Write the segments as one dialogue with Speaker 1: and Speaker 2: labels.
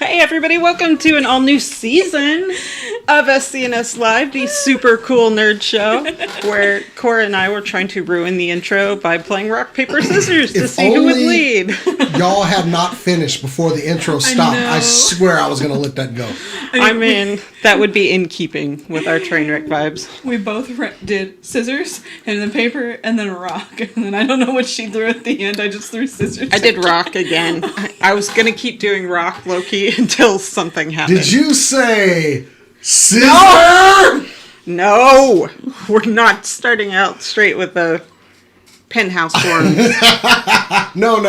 Speaker 1: Hey everybody, welcome to an all-new season of SCNS Live, the super cool nerd show, where Cora and I were trying to ruin the intro by playing rock, paper, scissors to see who would lead.
Speaker 2: Y'all had not finished before the intro stopped. I swear I was going to let that go.
Speaker 1: I mean, that would be in keeping with our train wreck vibes.
Speaker 3: We both did scissors, and then paper, and then a rock. And then I don't know what she threw at the end. I just threw scissors.
Speaker 1: I did rock again. I was going to keep doing rock, low-key, until something happened.
Speaker 2: Did you say scissor?
Speaker 1: No! We're not starting out straight with the penthouse forms.
Speaker 2: No.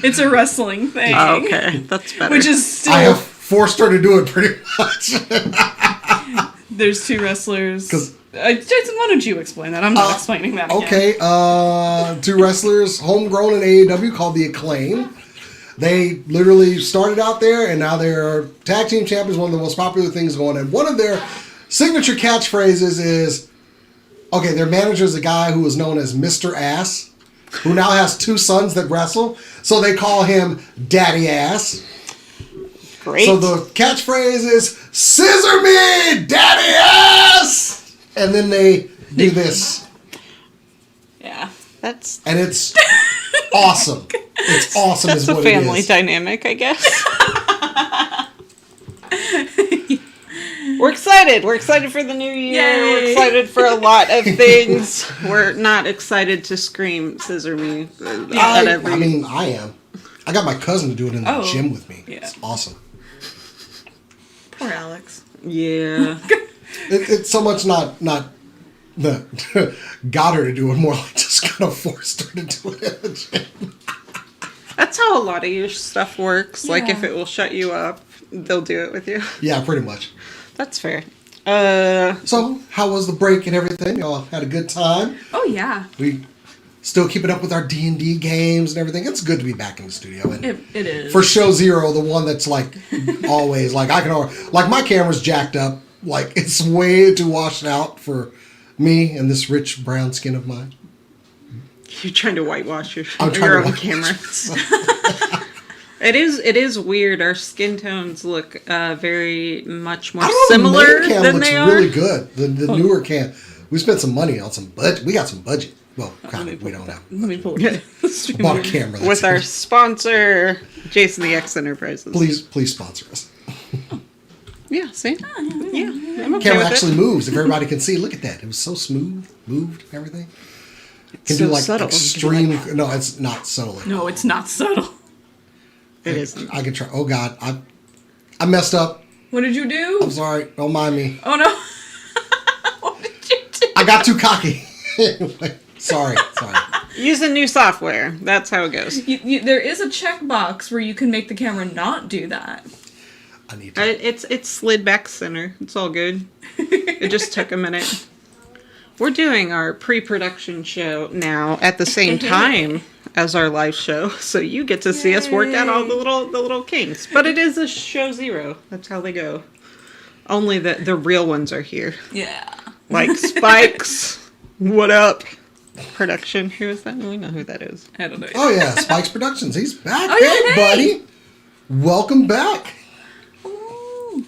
Speaker 3: It's a wrestling thing.
Speaker 1: Oh, okay, that's better.
Speaker 3: Which is still...
Speaker 2: I have forced her to do it pretty much.
Speaker 3: There's two wrestlers. Jason, why don't you explain that? I'm not explaining that again.
Speaker 2: Okay, two wrestlers, homegrown in AEW, called the Acclaim. They literally started out there, and now they're tag team champions, one of the most popular things going. And one of their signature catchphrases is, okay, their manager is a guy who is known as Mr. Ass, who now has two sons that wrestle, so they call him Daddy Ass.
Speaker 1: Great.
Speaker 2: So the catchphrase is, scissor me, Daddy Ass! And then they do this.
Speaker 3: Yeah.
Speaker 2: And it's awesome. It's awesome.
Speaker 1: That's a family dynamic, I guess. We're excited. We're excited for the new year.
Speaker 3: Yay.
Speaker 1: We're excited for a lot of things. We're not excited to scream "scissor me" at every.
Speaker 2: I mean, I am. I got my cousin to do it in the gym with me.
Speaker 3: Yeah.
Speaker 2: It's awesome.
Speaker 3: Poor Alex.
Speaker 1: Yeah.
Speaker 2: It's so much not got her to do it, more like just kind of forced her to do it in the gym.
Speaker 1: That's how a lot of your stuff works.
Speaker 3: Yeah.
Speaker 1: Like, if it will shut you up, they'll do it with you.
Speaker 2: Yeah, pretty much.
Speaker 1: That's fair.
Speaker 2: So, how was the break and everything? Y'all had a good time?
Speaker 3: Oh, yeah.
Speaker 2: We still keeping up with our D&D games and everything. It's good to be back in the studio. And
Speaker 3: It is.
Speaker 2: for show zero, the one that's like always, like I can always, like my camera's jacked up. Like it's way too washed out for me and this rich brown skin of mine.
Speaker 1: You're trying to whitewash your
Speaker 2: I'm trying
Speaker 1: own
Speaker 2: to
Speaker 1: camera. It is weird. Our skin tones look very much more similar
Speaker 2: the main cam
Speaker 1: than
Speaker 2: looks
Speaker 1: they are.
Speaker 2: really good. The newer cam. We spent some money on some budget. We got some budget. Well, kind of. We don't have.
Speaker 3: Let me pull it.
Speaker 2: Bought a camera. That's
Speaker 1: With
Speaker 2: it.
Speaker 1: our sponsor, Jason the X Enterprises.
Speaker 2: Please sponsor us.
Speaker 1: Yeah, see? Yeah, I'm okay
Speaker 2: Camera
Speaker 1: with
Speaker 2: actually
Speaker 1: it.
Speaker 2: moves. If everybody can see, look at that. It was so smooth, moved, and everything. Can
Speaker 1: so
Speaker 2: do like
Speaker 1: subtle.
Speaker 2: extreme. No, it's not subtle.
Speaker 3: No, it's not subtle.
Speaker 1: It is.
Speaker 2: I could try. Oh God, I messed up.
Speaker 3: What did you do?
Speaker 2: I'm sorry. Don't mind me.
Speaker 3: Oh, no. What did you do?
Speaker 2: I got too cocky. Sorry.
Speaker 1: Use a new software. That's how it goes.
Speaker 3: There is a checkbox where you can make the camera not do that.
Speaker 2: I need to.
Speaker 1: It's slid back center. It's all good. It just took a minute. We're doing our pre-production show now at the same time as our live show, so you get to see us work out all the little kinks. But it is a show zero. That's how they go. Only the real ones are here.
Speaker 3: Yeah.
Speaker 1: Like Spikes. What up? Production. Who is that? We know who that is.
Speaker 3: I don't know.
Speaker 2: Oh yeah, Spikes Productions. He's back.
Speaker 3: Oh, yeah,
Speaker 2: hey, buddy. Welcome back.
Speaker 3: Ooh.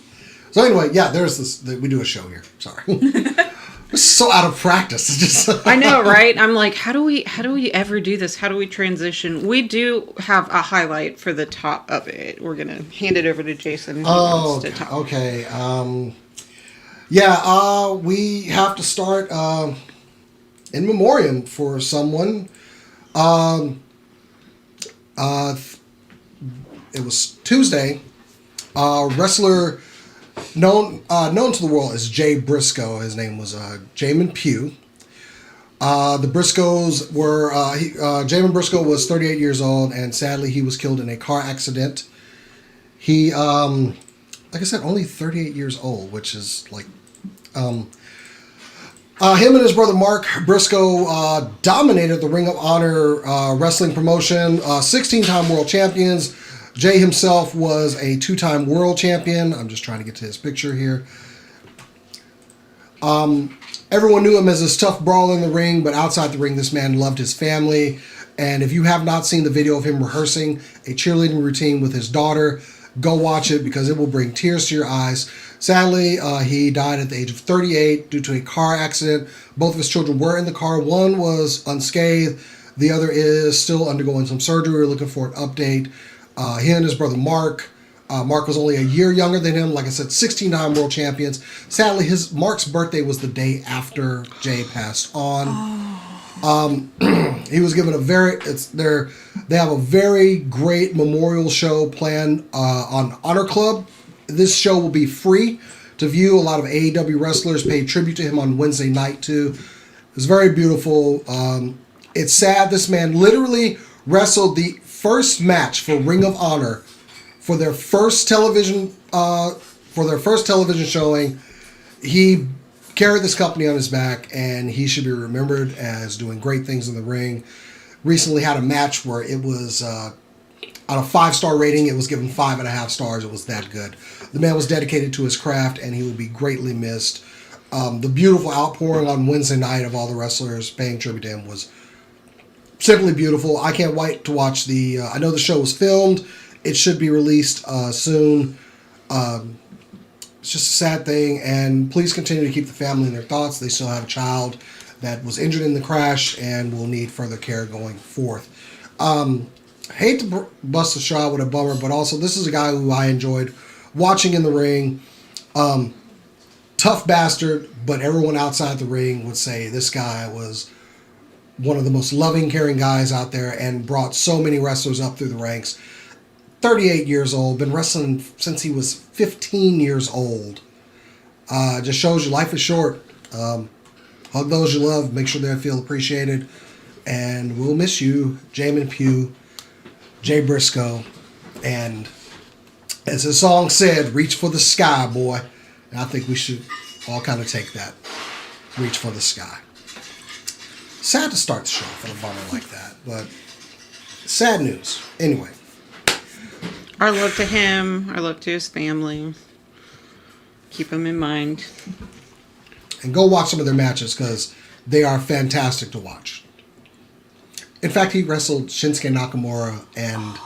Speaker 2: So anyway, yeah, there's this. We do a show here. Sorry. This is so out of practice. It's just.
Speaker 1: I know, right? I'm like, how do we ever do this? How do we transition? We do have a highlight for the top of it. We're gonna hand it over to Jason. Who wants to talk.
Speaker 2: Okay. We have to start in memoriam for someone. It was Tuesday. Wrestler known to the world as Jay Briscoe. His name was Jamin Pugh. The Briscoes were Jamin Briscoe was 38 years old, and sadly he was killed in a car accident. He, like I said, only 38 years old, which is like, him and his brother Mark Briscoe dominated the Ring of Honor wrestling promotion. 16-time world champions. Jay himself was a 2-time world champion. I'm just trying to get to his picture here. Everyone knew him as this tough brawler in the ring, but outside the ring, this man loved his family. And if you have not seen the video of him rehearsing a cheerleading routine with his daughter, Go watch it because it will bring tears to your eyes. Sadly, he died at the age of 38 due to a car accident. Both of his children were in the car. One was unscathed. The other is still undergoing some surgery. We're looking for an update. He and his brother Mark. Mark was only a year younger than him. Like I said, 69 world champions. Sadly, Mark's birthday was the day after Jay passed on. He was given they have a very great memorial show planned on Honor Club. This show will be free to view. A lot of AEW wrestlers paid tribute to him on Wednesday night too. It was very beautiful. It's sad this man literally wrestled the first match for Ring of Honor for their first television showing. He carried this company on his back, and he should be remembered as doing great things in the ring. Recently had a match where it was on a 5-star rating. It was given 5.5 stars. It was that good. The man was dedicated to his craft, and he will be greatly missed. The beautiful outpouring on Wednesday night of all the wrestlers paying tribute to him was simply beautiful. I can't wait to watch I know the show was filmed. It should be released soon. It's just a sad thing, and please continue to keep the family in their thoughts. They still have a child that was injured in the crash and will need further care going forth. Hate to bust a shot with a bummer, but also this is a guy who I enjoyed watching in the ring. Tough bastard, but everyone outside the ring would say this guy was one of the most loving, caring guys out there and brought so many wrestlers up through the ranks. 38 years old, been wrestling since he was 15 years old. Just shows you life is short. Hug those you love, make sure they feel appreciated, and we'll miss you, Jamin Pugh, Jay Briscoe, and as the song said, reach for the sky, boy. And I think we should all kind of take that. Reach for the sky. Sad to start the show with a bummer like that, but sad news. Anyway.
Speaker 1: Our love to him, our love to his family. Keep him in mind.
Speaker 2: And go watch some of their matches because they are fantastic to watch. In fact, he wrestled Shinsuke Nakamura and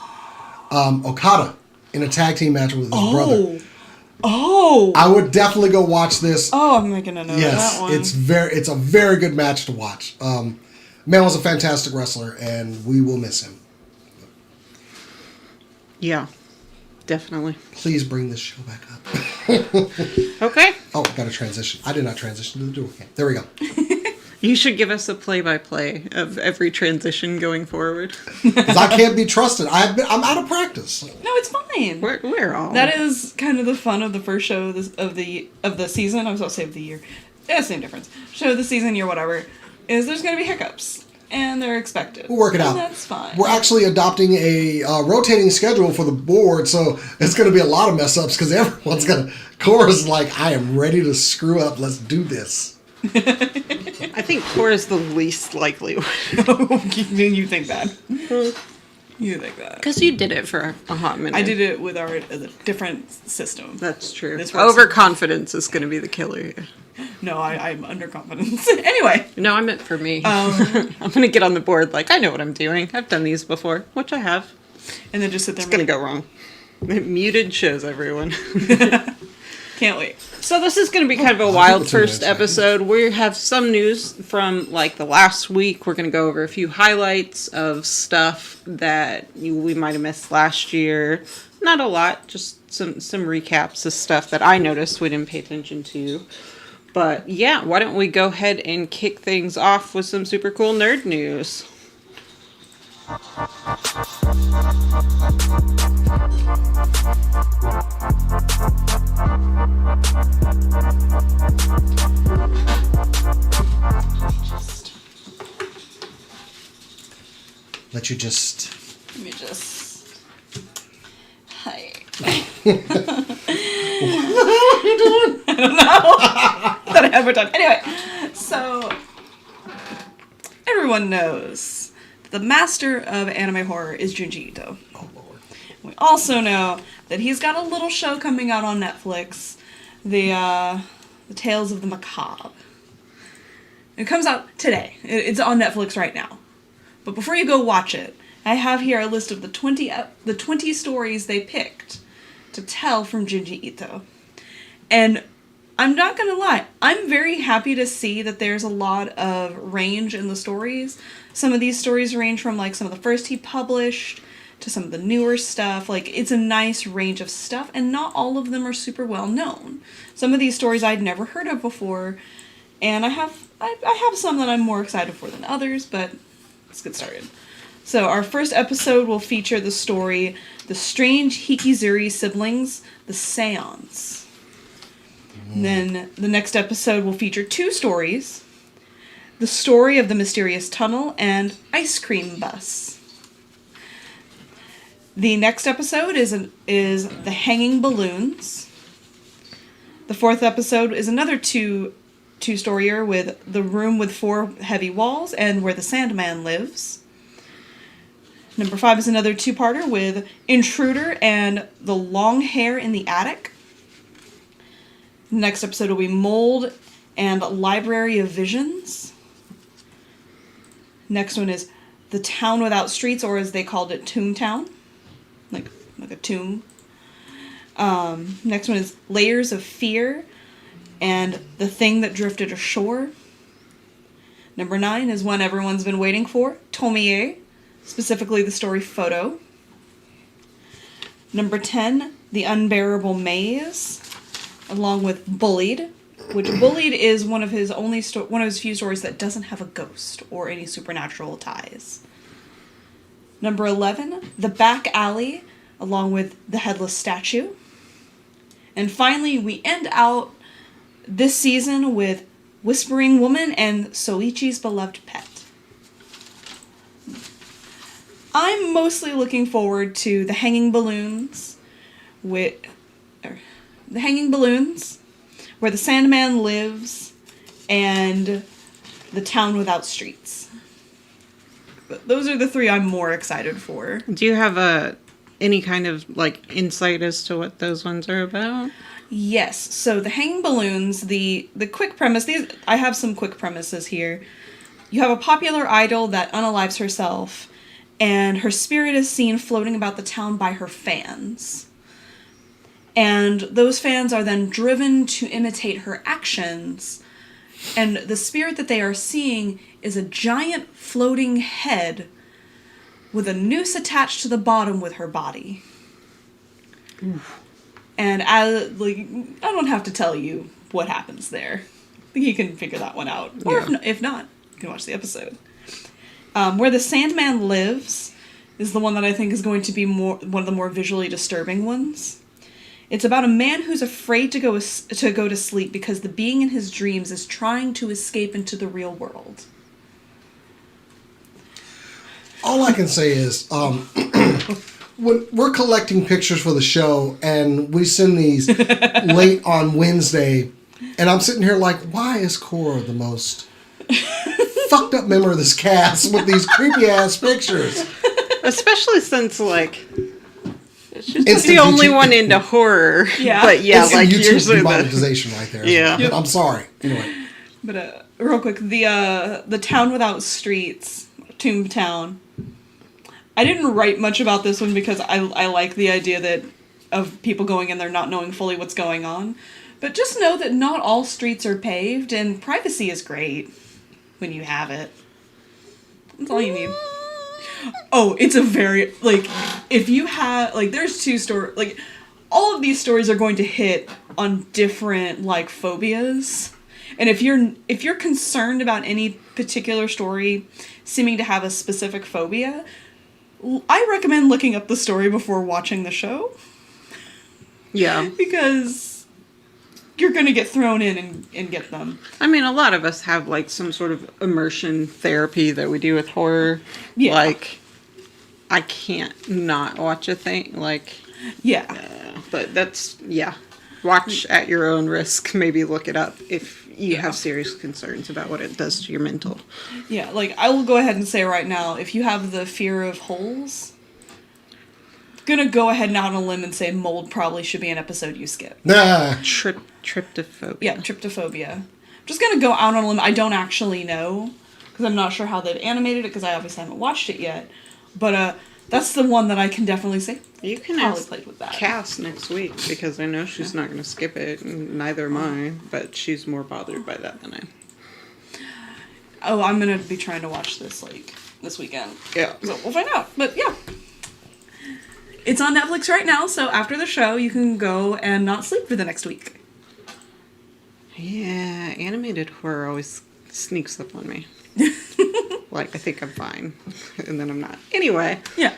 Speaker 2: Okada in a tag team match with his brother.
Speaker 3: Oh!
Speaker 2: I would definitely go watch this.
Speaker 3: Oh, I'm making a note of that one.
Speaker 2: It's a very good match to watch. Man was a fantastic wrestler, and we will miss him.
Speaker 1: Yeah, definitely.
Speaker 2: Please bring this show back up.
Speaker 1: Okay.
Speaker 2: Oh, got to transition. I did not transition to the door. Okay, there we go.
Speaker 1: You should give us a play-by-play of every transition going forward.
Speaker 2: Because I can't be trusted. I'm out of practice.
Speaker 3: No, it's fine.
Speaker 1: We're all.
Speaker 3: That is kind of the fun of the first show of the season. I was about to say of the year. Yeah, same difference. Show of the season, year, whatever. Is there's going to be hiccups. And they're expected.
Speaker 2: We'll work it out.
Speaker 3: That's fine.
Speaker 2: We're actually adopting a rotating schedule for the board, so it's going to be a lot of mess ups because everyone's going to. Cora's like, I am ready to screw up. Let's do this.
Speaker 1: I think Cora's the least likely one.
Speaker 3: You think that. You think that.
Speaker 1: Because you did it for a hot minute.
Speaker 3: I did it with a different system.
Speaker 1: That's true.
Speaker 3: This works.
Speaker 1: Overconfidence is going to be the killer.
Speaker 3: No, I'm underconfident. Anyway.
Speaker 1: No, I meant for me. I'm going to get on the board like, I know what I'm doing. I've done these before, which I have.
Speaker 3: And then just sit there.
Speaker 1: It's going to go wrong. Muted shows, everyone.
Speaker 3: Can't wait.
Speaker 1: So this is going to be kind of a wild first episode. We have some news from like the last week. We're going to go over a few highlights of stuff that we might have missed last year. Not a lot, just some recaps of stuff that I noticed we didn't pay attention to. But yeah, why don't we go ahead and kick things off with some super cool nerd news.
Speaker 2: Let me just.
Speaker 3: Hi.
Speaker 2: What the hell are you doing?
Speaker 3: I don't know. Thought I had more time. Anyway, so everyone knows that the master of anime horror is Junji Ito.
Speaker 2: Oh, Lord.
Speaker 3: We also know that he's got a little show coming out on Netflix, the Tales of the Macabre. It comes out today. It's on Netflix right now. But before you go watch it, I have here a list of the 20 stories they picked to tell from Junji Ito. And I'm not gonna lie, I'm very happy to see that there's a lot of range in the stories. Some of these stories range from like some of the first he published to some of the newer stuff. Like, it's a nice range of stuff, and not all of them are super well known. Some of these stories I'd never heard of before, and I have some that I'm more excited for than others, but let's get started. So our first episode will feature the story The Strange Hikizuri Siblings, The Seance. And then the next episode will feature 2 stories, The Story of the Mysterious Tunnel and Ice Cream Bus. The next episode is The Hanging Balloons. The 4th episode is another two-storyer with The Room with 4 Heavy Walls and Where the Sandman Lives. Number 5 is another 2-parter with Intruder and The Long Hair in the Attic. Next episode will be Mold and Library of Visions. Next one is The Town Without Streets, or as they called it, Toontown. Like a tomb. Next one is Layers of Fear and The Thing That Drifted Ashore. Number 9 is one everyone's been waiting for, Tomie, specifically the story Photo. Number 10, The Unbearable Maze, along with Bullied, which Bullied is one of his few stories that doesn't have a ghost or any supernatural ties. Number 11, The Back Alley, along with The Headless Statue. And finally, we end out this season with Whispering Woman and Soichi's Beloved Pet. I'm mostly looking forward to The Hanging Balloons, where the Sandman lives, and The Town Without Streets. But those are the 3 I'm more excited for.
Speaker 1: Do you have any kind of like insight as to what those ones are about?
Speaker 3: Yes. So The Hanging Balloons, the quick premise, I have some quick premises here. You have a popular idol that unalives herself, and her spirit is seen floating about the town by her fans. And those fans are then driven to imitate her actions. And the spirit that they are seeing is a giant floating head with a noose attached to the bottom with her body. Oof. And I don't have to tell you what happens there. I think you can figure that one out. Or if not, you can watch the episode. Where the Sandman Lives is the one that I think is going to be one of the more visually disturbing ones. It's about a man who's afraid to go to sleep because the being in his dreams is trying to escape into the real world.
Speaker 2: All I can say is, when we're collecting pictures for the show, and we send these late on Wednesday, and I'm sitting here like, why is Cora the most fucked up member of this cast with these creepy ass pictures?
Speaker 1: Especially since she's the only one into horror.
Speaker 3: Yeah.
Speaker 1: But yeah,
Speaker 2: it's
Speaker 1: like
Speaker 2: YouTube demonetization right there.
Speaker 1: Yeah.
Speaker 2: Well. But I'm sorry. Anyway.
Speaker 3: But real quick, the Town Without Streets, Toontown. I didn't write much about this one because I like the idea of people going in there not knowing fully what's going on. But just know that not all streets are paved, and privacy is great when you have it. That's all you need. Oh, it's a very, if you have, there's 2 stories, all of these stories are going to hit on different, phobias. And if you're concerned about any particular story seeming to have a specific phobia, I recommend looking up the story before watching the show.
Speaker 1: Yeah.
Speaker 3: Because you're going to get thrown in and get them.
Speaker 1: I mean, a lot of us have, some sort of immersion therapy that we do with horror.
Speaker 3: Yeah.
Speaker 1: I can't not watch a thing,
Speaker 3: Yeah.
Speaker 1: But that's, yeah. Watch at your own risk. Maybe look it up if you have serious concerns about what it does to your mental.
Speaker 3: Yeah, I will go ahead and say right now, if you have the fear of holes, I'm gonna go ahead and out on a limb and say Mold probably should be an episode you skip.
Speaker 2: Nah.
Speaker 1: Tryptophobia.
Speaker 3: Yeah, tryptophobia. I'm just gonna go out on a limb. I don't actually know, because I'm not sure how they've animated it, because I obviously haven't watched it yet. But That's the one that I can definitely say.
Speaker 1: You can
Speaker 3: Probably
Speaker 1: ask
Speaker 3: played with that.
Speaker 1: Cass next week because I know she's not going to skip it, and neither am I, but she's more bothered by that than I am.
Speaker 3: Oh, I'm gonna be trying to watch this this weekend.
Speaker 1: Yeah.
Speaker 3: So we'll find out. But yeah. It's on Netflix right now, so after the show you can go and not sleep for the next week.
Speaker 1: Yeah, animated horror always sneaks up on me. Like, I think I'm fine, and then I'm not. Anyway.
Speaker 3: Yeah.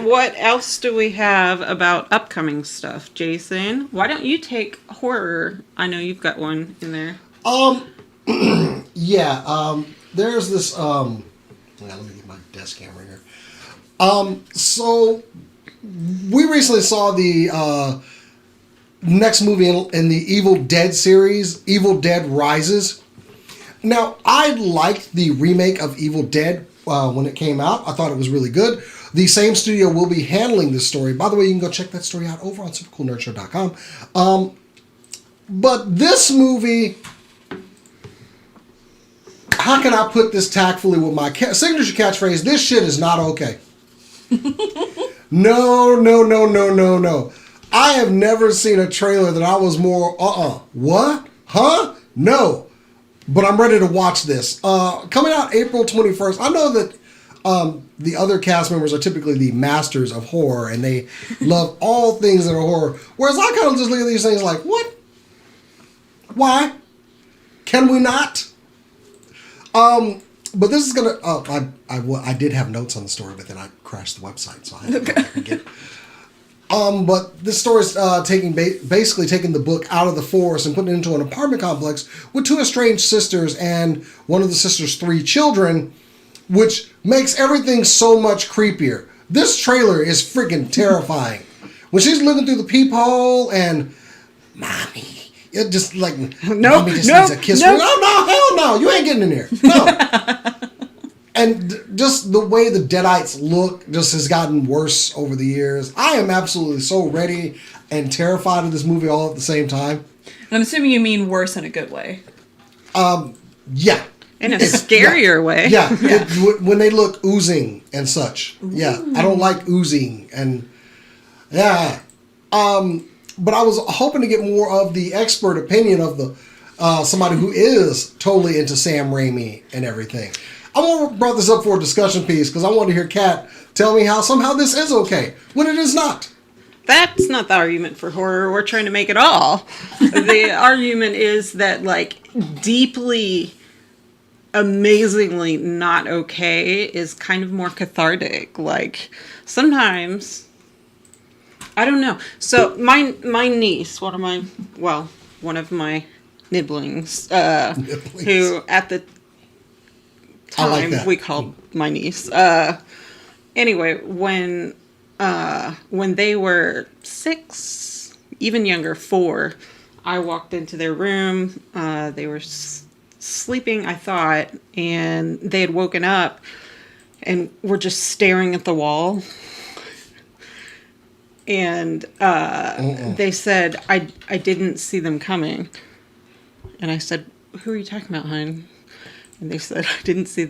Speaker 1: What else do we have about upcoming stuff? Jason, why don't you take horror? I know you've got one in there.
Speaker 2: Yeah, there's this, let me get my desk camera here. So, we recently saw the, next movie in the Evil Dead series, Evil Dead Rises. Now, I liked the remake of Evil Dead when it came out. I thought it was really good. The same studio will be handling this story. By the way, you can go check that story out over on supercoolnerdshow.com. But this movie, how can I put this tactfully with my signature catchphrase? This shit is not okay. No. I have never seen a trailer that I was more, what? Huh? No. But I'm ready to watch this. Coming out April 21st. I know that the other cast members are typically the masters of horror, and they love all things that are horror. Whereas I kind of just look at these things like, what? Why? Can we not? But this is gonna. I did have notes on the story, but then I crashed the website, so I had to go back and get. But this story is basically taking the book out of the forest and putting it into an apartment complex with two estranged sisters and one of the sisters' 3 children, which makes everything so much creepier. This trailer is freaking terrifying. When she's looking through the peephole and, mommy, it just like, mommy just needs a kiss. No, hell no, you ain't getting in there. No. And just the way the Deadites look just has gotten worse over the years. I am absolutely so ready and terrified of this movie all at the same time.
Speaker 3: And I'm assuming you mean worse in a good way.
Speaker 2: Yeah.
Speaker 1: In a scarier way.
Speaker 2: Yeah. When they look oozing and such. Ooh. Yeah. I don't like oozing. And yeah. But I was hoping to get more of the expert opinion of the somebody who is totally into Sam Raimi and everything. I brought this up for a discussion piece because I wanted to hear Kat tell me how somehow this is okay when it is not.
Speaker 1: That's not the argument for horror we're trying to make at all. The argument is that, like, deeply, amazingly not okay is kind of more cathartic. Like, sometimes, I don't know. So, my niece, one of my nibblings, who at the time we called my niece. Anyway, when they were 6, even younger, 4, I walked into their room. They were sleeping, I thought, and they had woken up and were just staring at the wall. And they said, I didn't see them coming. And I said, who are you talking about, hon? And they said, I didn't see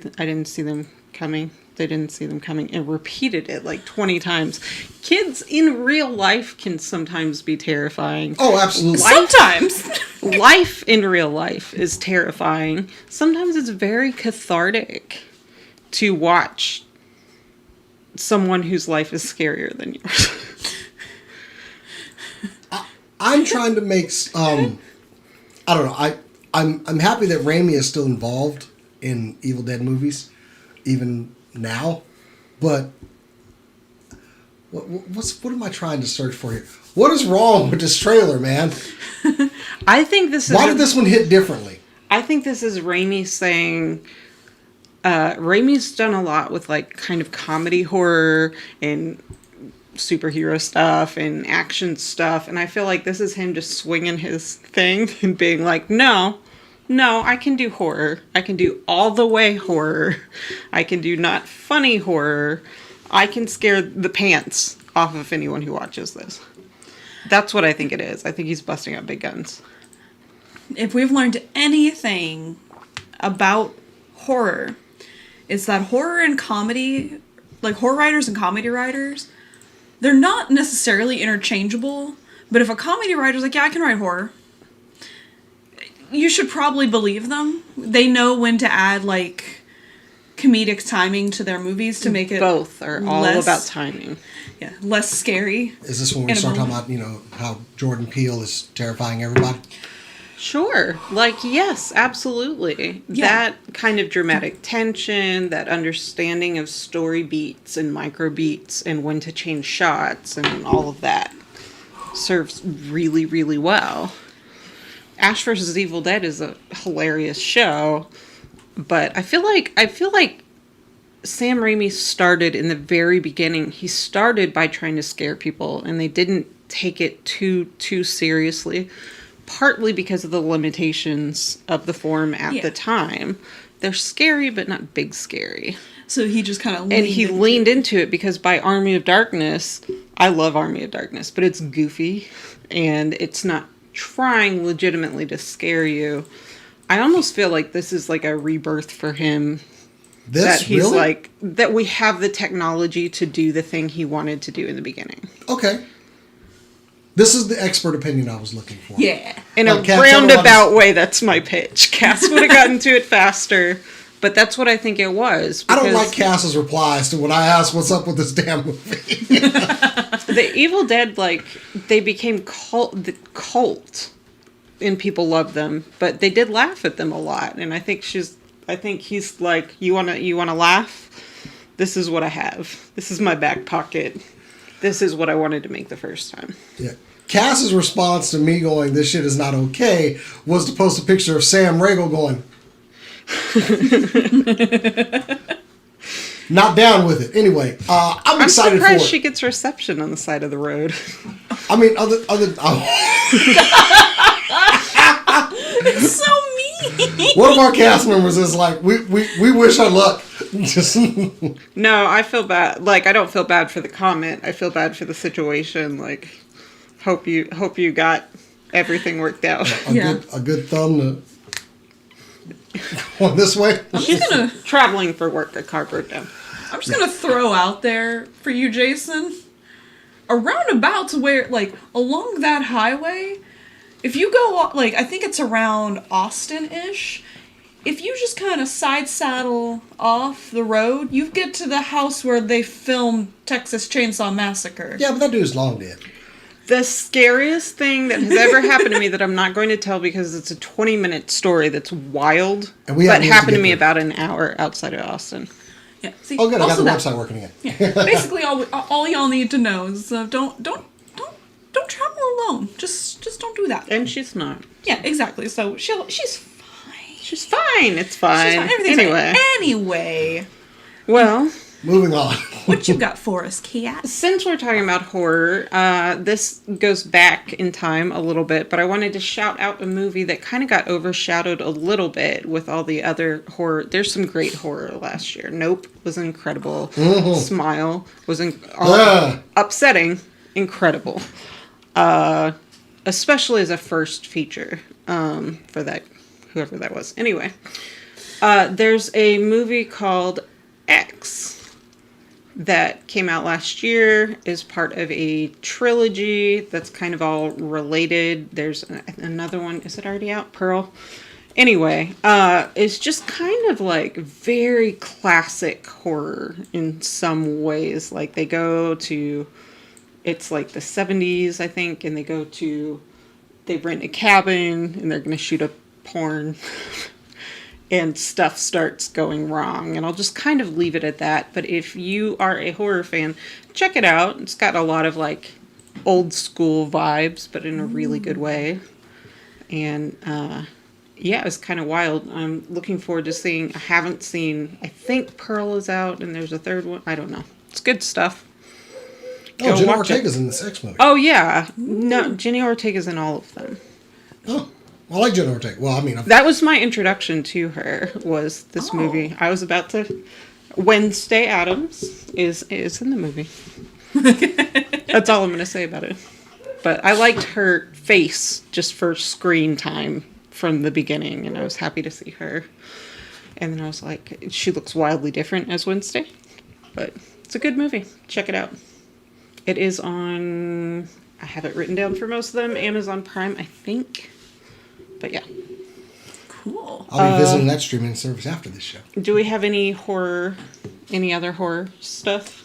Speaker 1: them coming. They didn't see them coming, and repeated it like 20 times. Kids in real life can sometimes be terrifying.
Speaker 2: Oh, absolutely.
Speaker 3: Sometimes.
Speaker 1: Life in real life is terrifying. Sometimes it's very cathartic to watch someone whose life is scarier than yours.
Speaker 2: I'm trying to make, I don't know, I'm happy that Raimi is still involved in Evil Dead movies, even now, but what am I trying to search for here? What is wrong with this trailer, man?
Speaker 1: I think this is...
Speaker 2: Why did this one hit differently?
Speaker 1: I think this is Raimi saying... Raimi's done a lot with, like, kind of comedy horror and superhero stuff and action stuff, and I feel like this is him just swinging his thing and being like, no, I can do horror. I can do all the way horror. I can do not funny horror. I can scare the pants off of anyone who watches this. That's what I think it is. I think he's busting out big guns.
Speaker 3: If we've learned anything about horror, it's that horror and comedy like horror writers and comedy writers, they're not necessarily interchangeable, but if a comedy writer's like, yeah, I can write horror, you should probably believe them. They know when to add, like, comedic timing to their movies to make it
Speaker 1: Both are all about timing.
Speaker 3: Yeah, less scary.
Speaker 2: Is this when we start talking about, how Jordan Peele is terrifying everybody?
Speaker 1: Sure. Like, yes, absolutely.
Speaker 3: Yeah.
Speaker 1: That kind of dramatic tension, that understanding of story beats and micro beats and when to change shots and all of that serves really, really well. Ash vs. Evil Dead is a hilarious show, but I feel like Sam Raimi started in the very beginning. He started by trying to scare people, and they didn't take it too seriously. Partly because of the limitations of the form at the time. They're scary, but not big scary.
Speaker 3: So he just kind of
Speaker 1: leaned into it because by Army of Darkness, I love Army of Darkness, but it's goofy and it's not trying legitimately to scare you. I almost feel like this is like a rebirth for him. That he's
Speaker 2: really?
Speaker 1: like, that we have the technology to do the thing he wanted to do in the beginning.
Speaker 2: Okay. This is the expert opinion I was looking for.
Speaker 3: Yeah.
Speaker 1: In a roundabout way, that's my pitch. Cass would have gotten to it faster, but that's what I think it was.
Speaker 2: I don't like Cass's replies to when I ask what's up with this damn movie.
Speaker 1: The Evil Dead, like, they became cult, and people loved them, but they did laugh at them a lot, and I think he's like, you wanna laugh? This is what I have. This is my back pocket. This is what I wanted to make the first time. Yeah.
Speaker 2: Cass's response to me going, this shit is not okay, was to post a picture of Sam Riegel going, not down with it. Anyway, I'm excited for it.
Speaker 1: I'm surprised she gets reception on the side of the road.
Speaker 2: I mean,
Speaker 3: It's so mean.
Speaker 2: One of our cast members is like, we wish her luck. Just
Speaker 1: No, I feel bad. Like, I don't feel bad for the comment. I feel bad for the situation. Like, hope you got everything worked out.
Speaker 2: A good thumb to going this way.
Speaker 1: She's traveling for work. A car broke down.
Speaker 3: I'm just gonna throw out there for you, Jason. Around about to where, like, along that highway, if you go, like, I think it's around Austin-ish. If you just kind of side saddle off the road, you get to the house where they filmed Texas Chainsaw Massacre.
Speaker 2: Yeah, but that dude's long dead.
Speaker 1: The scariest thing that has ever happened to me that I'm not going to tell because it's a 20-minute story that's wild, but happened to me about an hour outside of Austin.
Speaker 3: Yeah. See,
Speaker 2: oh, good. I got the website working again.
Speaker 3: Yeah. Basically, all y'all need to know is don't travel alone. Just don't do that.
Speaker 1: And she's not.
Speaker 3: Yeah, exactly. So she's fine.
Speaker 1: She's fine. It's fine.
Speaker 3: Everything's
Speaker 1: anyway.
Speaker 3: Fine. Anyway.
Speaker 2: Well, moving on.
Speaker 3: What you got for us, Kat?
Speaker 1: Since we're talking about horror, this goes back in time a little bit, but I wanted to shout out a movie that kind of got overshadowed a little bit with all the other horror. There's some great horror last year. Nope was incredible. Mm-hmm. Smile was upsetting, incredible. Especially as a first feature for that, whoever that was. Anyway, there's a movie called X that came out last year, is part of a trilogy that's kind of all related. There's another one. Is it already out? Pearl? Anyway, it's just kind of like very classic horror in some ways. Like they go to, it's like the 70s, I think, and they rent a cabin and they're going to shoot up porn. And stuff starts going wrong. And I'll just kind of leave it at that. But if you are a horror fan, check it out. It's got a lot of like old school vibes, but in a really good way. And yeah, it was kind of wild. I'm looking forward to seeing. I think Pearl is out and there's a third one. I don't know. It's good stuff.
Speaker 2: Oh, Jenny Ortega's in this X movie.
Speaker 1: Oh, yeah. No, Jenny Ortega's in all of them.
Speaker 2: Oh. I like Jenny Ortega. Well, I mean...
Speaker 1: That was my introduction to her, was this movie. I was about to... Wednesday Addams is in the movie. That's all I'm going to say about it. But I liked her face just for screen time from the beginning, and I was happy to see her. And then I was like, she looks wildly different as Wednesday. But It's a good movie. Check it out. It is on, I have it written down for most of them, Amazon Prime, I think. But yeah.
Speaker 3: Cool.
Speaker 2: I'll be visiting that streaming service after this show.
Speaker 1: Do we have any other horror stuff?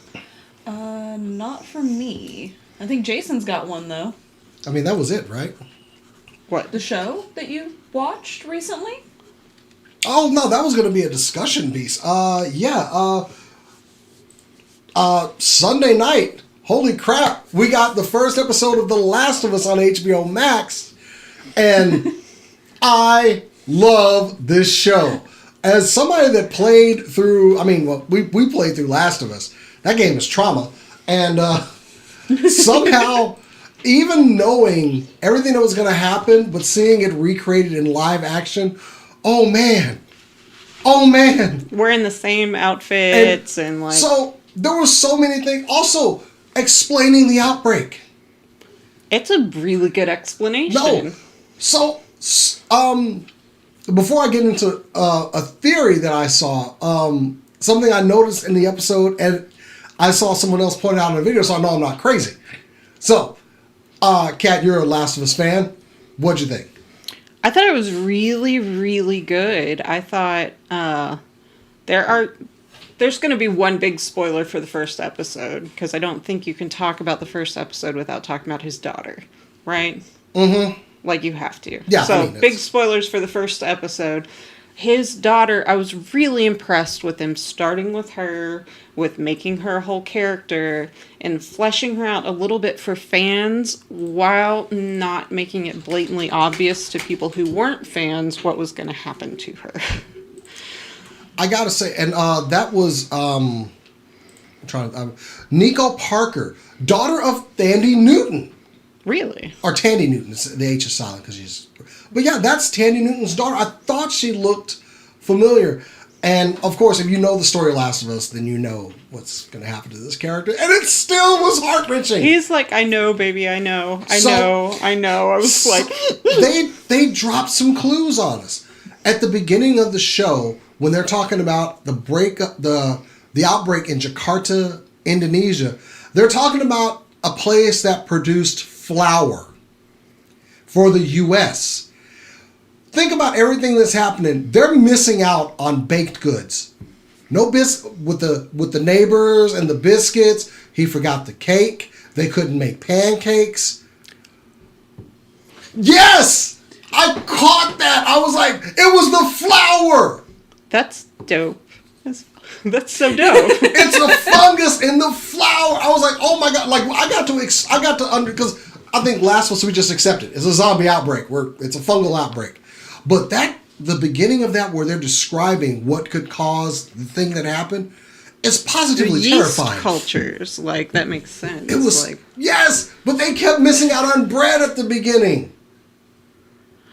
Speaker 3: Not for me. I think Jason's got one, though.
Speaker 2: I mean, that was it, right?
Speaker 1: What?
Speaker 3: The show that you watched recently?
Speaker 2: Oh, no, that was going to be a discussion piece. Sunday night, holy crap, we got the first episode of The Last of Us on HBO Max, and I love this show. As somebody that played through, we played through Last of Us. That game is trauma, and somehow, even knowing everything that was going to happen, but seeing it recreated in live action, oh man.
Speaker 1: Wearing the same outfits and like...
Speaker 2: So, there were so many things. Also, explaining the outbreak.
Speaker 1: It's a really good explanation.
Speaker 2: No. So, before I get into a theory that I saw, something I noticed in the episode, and I saw someone else point out in a video, so I know I'm not crazy. So, Kat, you're a Last of Us fan. What'd you think?
Speaker 1: I thought it was really, really good. I thought there's going to be one big spoiler for the first episode, because I don't think you can talk about the first episode without talking about his daughter, right? Mm-hmm. Like, you have to.
Speaker 2: Yeah.
Speaker 1: So, big spoilers for the first episode. His daughter, I was really impressed with him starting with her, with making her a whole character, and fleshing her out a little bit for fans, while not making it blatantly obvious to people who weren't fans what was going to happen to her.
Speaker 2: I gotta say, and that was Nico Parker, daughter of Thandie Newton.
Speaker 1: Really?
Speaker 2: Or Tandy Newton. The H is silent because she's... But yeah, that's Tandy Newton's daughter. I thought she looked familiar. And, of course, if you know the story of Last of Us, then you know what's going to happen to this character. And it still was heart-wrenching.
Speaker 1: He's like, I know, baby, I know. I know. I was like...
Speaker 2: They dropped some clues on us. At the beginning of the show, when they're talking about the outbreak in Jakarta, Indonesia, they're talking about a place that produced flour for the U.S. Think about everything that's happening. They're missing out on baked goods. No with the neighbors and the biscuits. He forgot the cake. They couldn't make pancakes. Yes! I caught that. I was like, it was the flour.
Speaker 1: That's dope. That's so dope.
Speaker 2: It's the fungus in the flour. I was like, oh my god! Like because I think Last of Us we just accepted. It's a zombie outbreak. It's a fungal outbreak. But the beginning of that, where they're describing what could cause the thing that happened, is positively terrifying.
Speaker 1: Yeast cultures, like that makes sense.
Speaker 2: It was
Speaker 1: like,
Speaker 2: yes, but they kept missing out on bread at the beginning.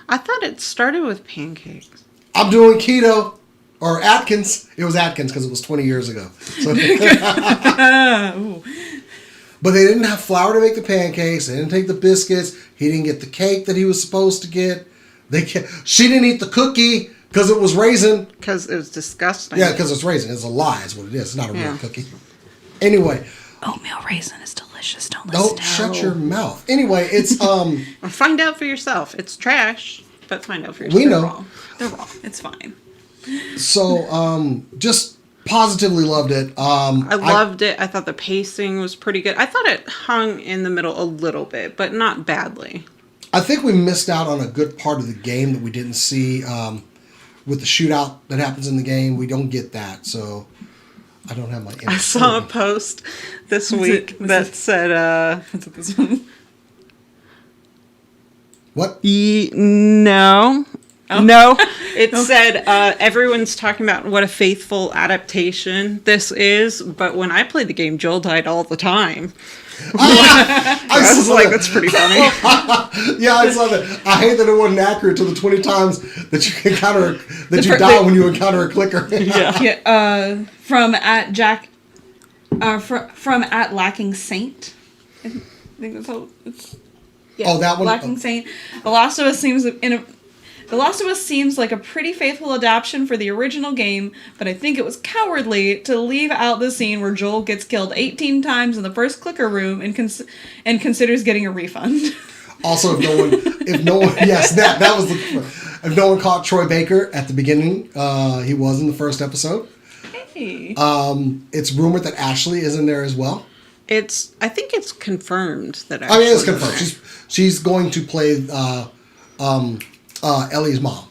Speaker 1: I thought it started with pancakes.
Speaker 2: I'm doing keto. Or Atkins. It was Atkins because it was 20 years ago. So, but they didn't have flour to make the pancakes. They didn't take the biscuits. He didn't get the cake that he was supposed to get. She didn't eat the cookie because it was raisin.
Speaker 1: Because it was disgusting.
Speaker 2: Yeah, because it's raisin. It's a lie is what it is. It's not a real cookie. Anyway.
Speaker 3: Oatmeal raisin is delicious. Don't listen.
Speaker 2: Don't shut your mouth. Anyway, it's...
Speaker 1: Find out for yourself. It's trash, but find out for yourself.
Speaker 2: We know.
Speaker 3: They're wrong. It's fine.
Speaker 2: So, just positively loved it.
Speaker 1: I loved it. I thought the pacing was pretty good. I thought it hung in the middle a little bit, but not badly.
Speaker 2: I think we missed out on a good part of the game that we didn't see with the shootout that happens in the game. We don't get that, so I don't have my...
Speaker 1: I saw a post this week that said...
Speaker 3: What's it, this one?
Speaker 2: What?
Speaker 1: No. Oh. No, it said everyone's talking about what a faithful adaptation this is, but when I played the game, Joel died all the time. I was like, that's pretty funny.
Speaker 2: Yeah, I saw that. I hate that it wasn't accurate to the 20 times that you encounter you die when you encounter a clicker.
Speaker 3: Yeah. From at Lacking Saint. I think that's how it's. Yeah,
Speaker 2: oh, that one.
Speaker 3: Lacking Saint. The Last of Us seems The Last of Us seems like a pretty faithful adaptation for the original game, but I think it was cowardly to leave out the scene where Joel gets killed 18 times in the first clicker room and considers getting a refund.
Speaker 2: Also, if no one, yes, that was if no one caught Troy Baker at the beginning, he was in the first episode.
Speaker 3: Hey.
Speaker 2: It's rumored that Ashley is in there as well.
Speaker 1: I think it's confirmed that.
Speaker 2: I mean, it's confirmed. She's going to play Ellie's mom.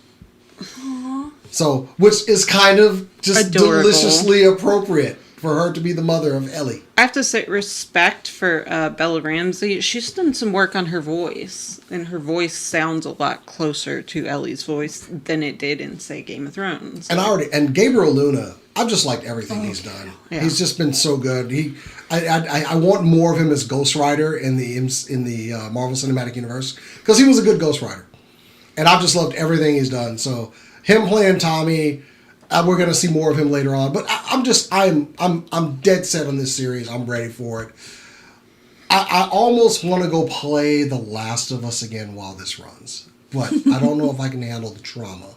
Speaker 3: Aww.
Speaker 2: So, which is kind of just
Speaker 1: adorable.
Speaker 2: Deliciously appropriate for her to be the mother of Ellie.
Speaker 1: I have to say, respect for Bella Ramsey. She's done some work on her voice, and her voice sounds a lot closer to Ellie's voice than it did in, say, Game of Thrones.
Speaker 2: And Gabriel Luna, I've just liked everything he's done.
Speaker 1: Yeah.
Speaker 2: He's just been so good. I want more of him as Ghost Rider in the Marvel Cinematic Universe, because he was a good Ghost Rider, and I've just loved everything he's done. So him playing Tommy. We're gonna see more of him later on, but I'm dead set on this series. I'm ready for it. I almost want to go play The Last of Us again while this runs, but I don't know if I can handle the trauma.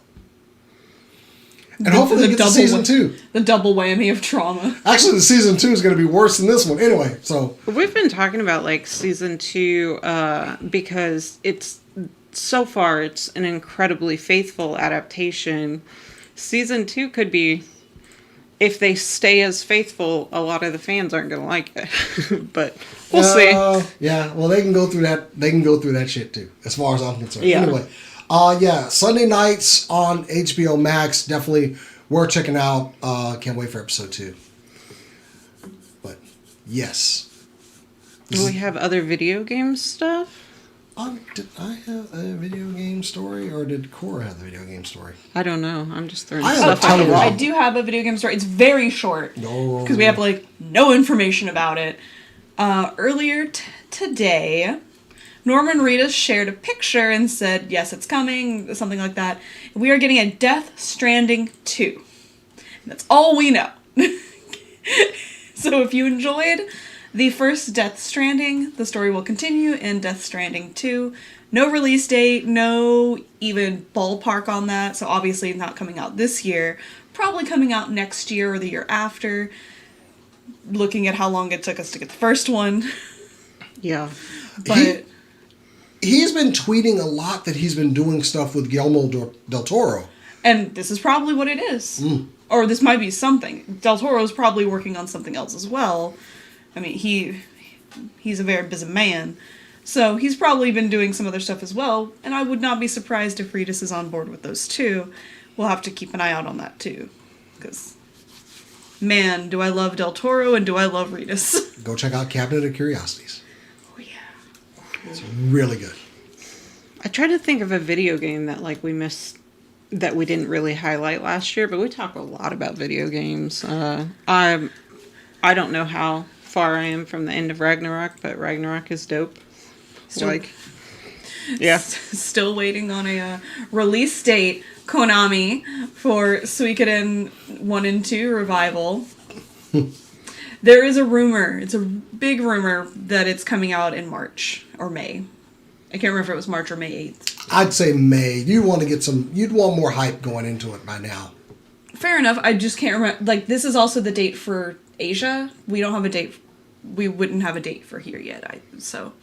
Speaker 2: And hopefully get to season 2.
Speaker 3: The double whammy of trauma.
Speaker 2: Actually, the season 2 is going to be worse than this one. Anyway, so
Speaker 1: we've been talking about like season 2 because so far it's an incredibly faithful adaptation. Season 2 could be, if they stay as faithful, a lot of the fans aren't going to like it. But we'll see.
Speaker 2: Yeah, well, they can go through that. They can go through that shit too, as far as I'm concerned.
Speaker 1: Yeah.
Speaker 2: Anyway, Sunday nights on HBO Max, definitely worth checking out. Can't wait for episode 2. But yes,
Speaker 1: Do we have other video game stuff?
Speaker 2: Did I have a video game story, or did Cora have the video game story?
Speaker 1: I don't know. I'm just throwing
Speaker 2: I have
Speaker 1: stuff
Speaker 2: a ton
Speaker 1: out
Speaker 2: of
Speaker 1: there.
Speaker 3: I do have a video game story. It's very short.
Speaker 2: No.
Speaker 3: Because we have, no information about it. Earlier today, Norman Reedus shared a picture and said, yes, it's coming, something like that. We are getting a Death Stranding 2. And that's all we know. So if you enjoyed the first Death Stranding, the story will continue in Death Stranding 2. No release date, no even ballpark on that, so obviously not coming out this year. Probably coming out next year or the year after, looking at how long it took us to get the first one.
Speaker 1: Yeah.
Speaker 3: But
Speaker 2: he's been tweeting a lot that he's been doing stuff with Guillermo del Toro.
Speaker 3: and this is probably what it is. Or this might be something. Del Toro's probably working on something else as well. I mean, he's a very busy man. So he's probably been doing some other stuff as well, and I would not be surprised if Reedus is on board with those too. We'll have to keep an eye out on that too. Because, man, do I love Del Toro and do I love Reedus.
Speaker 2: Go check out Cabinet of Curiosities.
Speaker 3: Oh, yeah.
Speaker 2: It's really good.
Speaker 1: I try to think of a video game that we missed, that we didn't really highlight last year, but we talk a lot about video games. I don't know how far I am from the end of Ragnarok, but Ragnarok is dope. Yeah.
Speaker 3: Still waiting on a release date, Konami, for Suikoden 1 and 2 Revival. There is a rumor, it's a big rumor, that it's coming out in March or May. I can't remember if it was March or May 8th.
Speaker 2: I'd say May. You'd want more hype going into it by now.
Speaker 3: Fair enough, I just can't remember. This is also the date for Asia. We don't have a date. We wouldn't have a date for here yet. So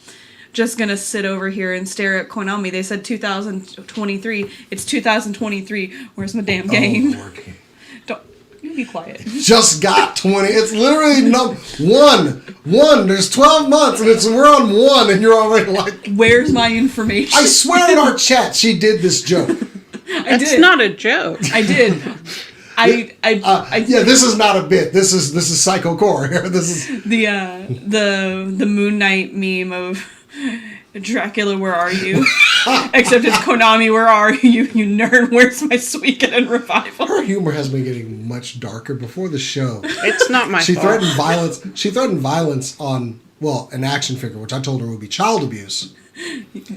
Speaker 3: just gonna sit over here and stare at Konami. They said 2023. It's 2023. Where's my damn game?
Speaker 2: Oh, Lord.
Speaker 3: Don't you be quiet.
Speaker 2: Just got 20. It's literally one. There's 12 months and we're on 1 and you're already like,
Speaker 3: Where's my information?
Speaker 2: I swear in our chat she did this joke.
Speaker 1: It's not a joke.
Speaker 3: I did.
Speaker 2: Yeah, this is not a bit. This is Psycho Core. This is
Speaker 3: the Moon Knight meme of Dracula, where are you? Except it's Konami, where are you, you nerd? Where's my Suikoden revival?
Speaker 2: her humor has been getting much darker before the show.
Speaker 1: It's not my
Speaker 2: She
Speaker 1: fault.
Speaker 2: threatened violence. She threatened violence on an action figure, which I told her would be child abuse.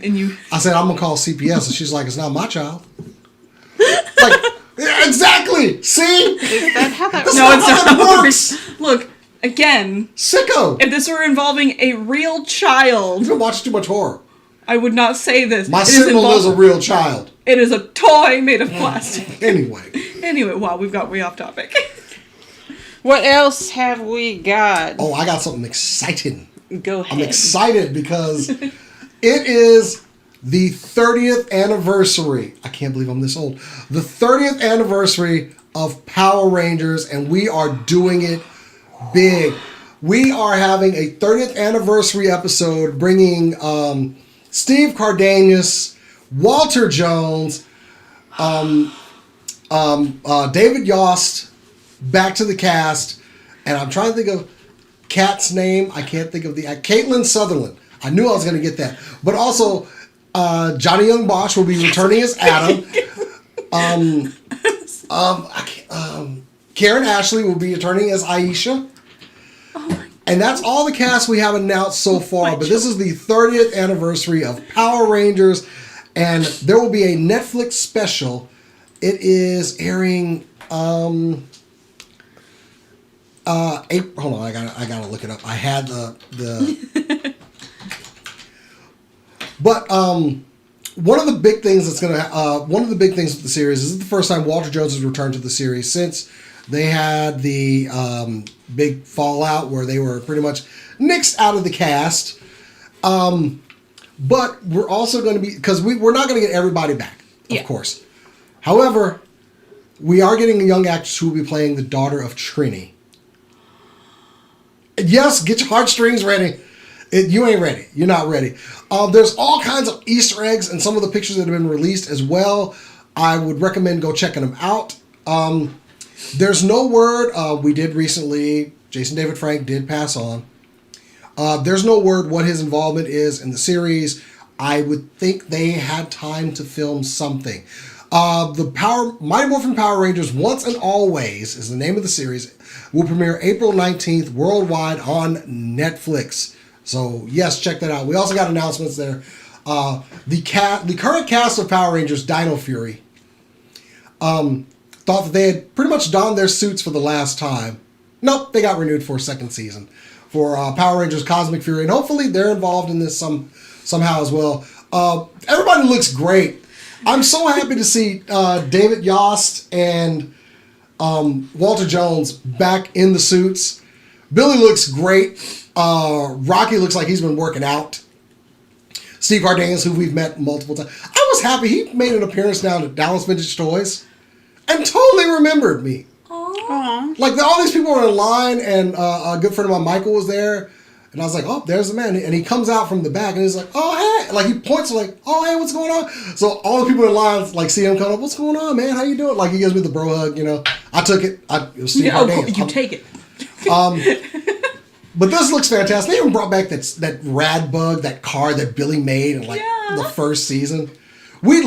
Speaker 3: And you,
Speaker 2: I said I'm gonna call CPS, and she's like, "It's not my child." Like, yeah, exactly. See?
Speaker 1: Is that how that
Speaker 2: That's
Speaker 3: no,
Speaker 2: not
Speaker 3: it's
Speaker 2: how
Speaker 3: not.
Speaker 2: that works.
Speaker 3: Look, again,
Speaker 2: Sicko.
Speaker 3: if this were involving a real child,
Speaker 2: You've been watching too much horror.
Speaker 3: I would not say this.
Speaker 2: My Sentinel is a real child.
Speaker 3: It is a toy made of plastic.
Speaker 2: Anyway,
Speaker 3: wow, we've got way off topic.
Speaker 1: What else have we got?
Speaker 2: Oh, I got something exciting.
Speaker 1: Go ahead.
Speaker 2: I'm excited because it is the 30th anniversary. I can't believe I'm this old. The 30th anniversary of Power Rangers, and we are doing it big. We are having a 30th anniversary episode bringing Steve Cardenas, Walter Jones, David Yost back to the cast, and I'm trying to think of Kat's name. I can't think of the Caitlin Sutherland. I knew I was going to get that, but also Johnny Young Bosch will be returning as Adam. Karen Ashley will be returning as Aisha. And that's all the cast we have announced so far. But this is the 30th anniversary of Power Rangers, and there will be a Netflix special. It is airing. April, hold on, I gotta look it up. I had the. But one of the big things with the series is the first time Walter Jones has returned to the series since they had the big fallout where they were pretty much nixed out of the cast. But we're also going to be, because we're not going to get everybody back, of course. However, we are getting a young actress who will be playing the daughter of Trini. Yes, get your heartstrings ready. You ain't ready. You're not ready. There's all kinds of Easter eggs and some of the pictures that have been released as well. I would recommend go checking them out. There's no word. We did recently. Jason David Frank did pass on. There's no word what his involvement is in the series. I would think they had time to film something. The Mighty Morphin Power Rangers Once and Always is the name of the series. Will premiere April 19th worldwide on Netflix. So yes, check that out. We also got announcements there. The current cast of Power Rangers, Dino Fury, thought that they had pretty much donned their suits for the last time. Nope, they got renewed for a second season for Power Rangers Cosmic Fury, and hopefully they're involved in this somehow as well. Everybody looks great. I'm so happy to see David Yost and Walter Jones back in the suits. Billy looks great. Rocky looks like he's been working out. Steve Cardenas, who we've met multiple times. I was happy he made an appearance down at Dallas Vintage Toys and totally remembered me.
Speaker 1: Aww.
Speaker 2: Like all these people were in line, and a good friend of mine, Michael, was there. And I was like, oh, there's the man. And he comes out from the back and he's like, oh, hey. Like he points like, oh, hey, what's going on? So all the people in line like see him come up, what's going on, man? How you doing? Like he gives me the bro hug, you know. I took it. It was Steve Cardenas.
Speaker 3: You take it.
Speaker 2: But this looks fantastic. They even brought back that rad bug, that car that Billy made in the first season. We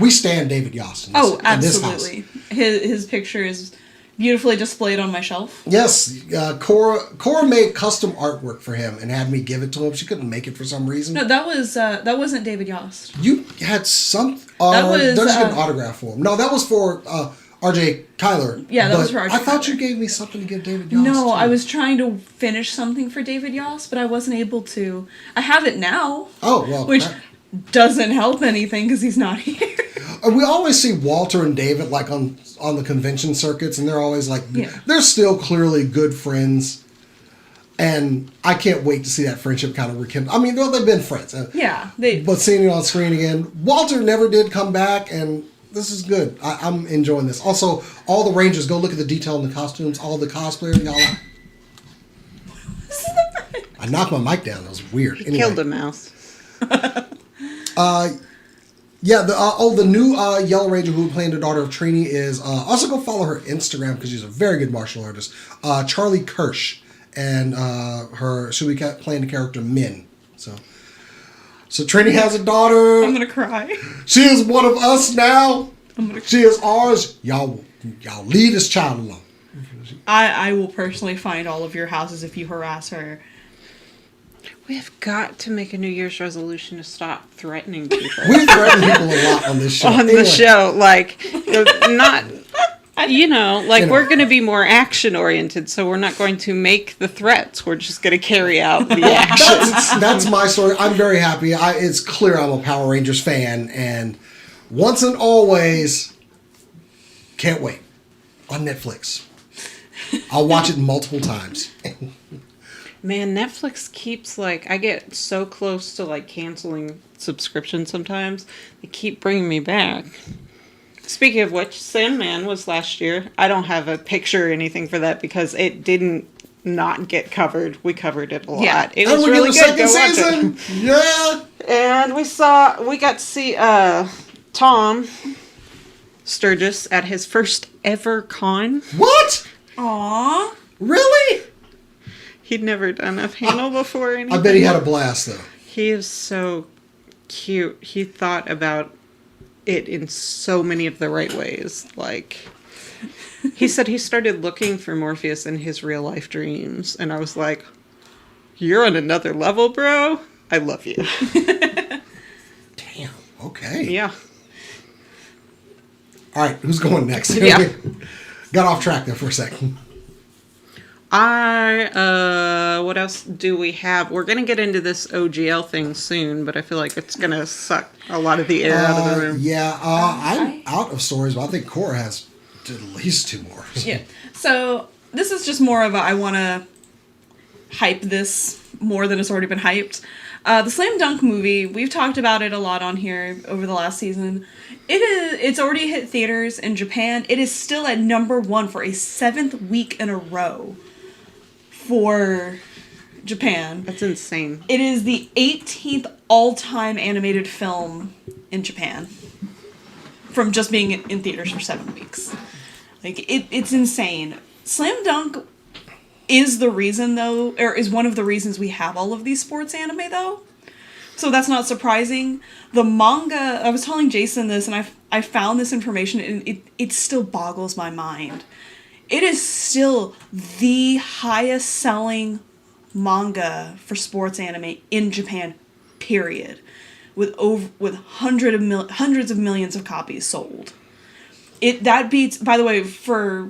Speaker 2: stand David Yost in this,
Speaker 3: absolutely.
Speaker 2: In this house.
Speaker 3: His picture is beautifully displayed on my shelf.
Speaker 2: Yes, Cora made custom artwork for him and had me give it to him. She couldn't make it for some reason.
Speaker 3: No, that wasn't David Yost.
Speaker 2: You had some.
Speaker 3: That was.
Speaker 2: Don't you get an autograph for him? No, that was for R.J. Kyler.
Speaker 3: Yeah, that was for R.J.
Speaker 2: I thought
Speaker 3: Kyler.
Speaker 2: you gave me something to give David Yost.
Speaker 3: No,
Speaker 2: too.
Speaker 3: I was trying to finish something for David Yost, but I wasn't able to. I have it now.
Speaker 2: Oh well,
Speaker 3: which doesn't help anything because he's not here.
Speaker 2: We always see Walter and David like on the convention circuits, and they're always like they're still clearly good friends, and I can't wait to see that friendship kind of rekindle. I mean, they've been friends. But seeing it on screen again, Walter never did come back, and this is good. I'm enjoying this. Also, all the Rangers, go look at the detail in the costumes. All the cosplayers, y'all. I knocked my mic down. That was weird.
Speaker 1: Anyway. Killed a mouse.
Speaker 2: The new Yellow Ranger who playing the daughter of Trini is also go follow her Instagram because she's a very good martial artist. Charlie Kirsch, and she'll be playing the character Min. So Trini has a daughter.
Speaker 3: I'm gonna cry.
Speaker 2: She is one of us now. She is ours. Y'all leave this child alone.
Speaker 3: I will personally find all of your houses if you harass her.
Speaker 1: We have got to make a New Year's resolution to stop threatening people.
Speaker 2: We threaten people a lot on this show.
Speaker 1: The show, like, not You know, like,
Speaker 2: You know.
Speaker 1: we're going to be more action-oriented, so we're not going to make the threats. We're just going to carry out the actions.
Speaker 2: That's my story. I'm very happy. It's clear I'm a Power Rangers fan, and once and always, can't wait. On Netflix. I'll watch it multiple times.
Speaker 1: Man, Netflix keeps, like, I get so close to, like, canceling subscriptions sometimes. They keep bringing me back. Speaking of which, Sandman was last year. I don't have a picture or anything for that because it didn't not get covered. We covered it a lot.
Speaker 3: Yeah.
Speaker 1: It was really good. Go watch
Speaker 2: season.
Speaker 1: it.
Speaker 2: Yeah.
Speaker 1: And we got to see Tom Sturgis at his first ever con.
Speaker 2: What?
Speaker 3: Aww.
Speaker 2: Really?
Speaker 1: He'd never done a panel before or anything.
Speaker 2: I bet he had a blast, though.
Speaker 1: He is so cute. He thought about it in so many of the right ways. Like, he said he started looking for Morpheus in his real life dreams. And I was like, you're on another level, bro. I love you.
Speaker 2: Damn. Okay.
Speaker 1: Yeah.
Speaker 2: All right. Who's going next?
Speaker 1: Yeah.
Speaker 2: Got off track there for a second.
Speaker 1: What else do we have? We're going to get into this OGL thing soon, but I feel like it's going to suck a lot of the air out of the room.
Speaker 2: Yeah. I'm out of stories, but I think Cora has at least 2 more.
Speaker 3: Yeah. So this is just more of a I want to hype this more than it's already been hyped. The Slam Dunk movie, we've talked about it a lot on here over the last season. It's already hit theaters in Japan. It is still at #1 for a 7th week in a row for Japan.
Speaker 1: That's insane.
Speaker 3: It is the 18th all-time animated film in Japan from just being in theaters for 7 weeks. Like, it's insane. Slam Dunk is the reason, though, or is one of the reasons we have all of these sports anime, though. So that's not surprising. The manga, I was telling Jason this, and I found this information, and it still boggles my mind. It is still the highest selling manga for sports anime in Japan, period. With hundreds of millions of copies sold. That beats, by the way, for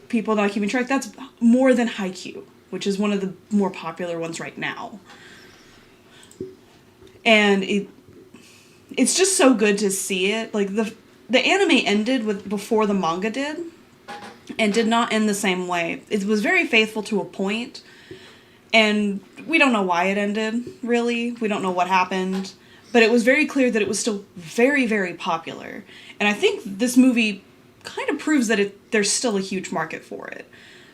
Speaker 3: people not keeping track, that's more than Haikyuu, which is one of the more popular ones right now. And it's just so good to see it. Like, the anime ended before the manga did, and did not end the same way. It was very faithful to a point, and we don't know why it ended, really. We don't know what happened, but it was very clear that it was still very, very popular. And I think this movie kind of proves that there's still a huge market for it.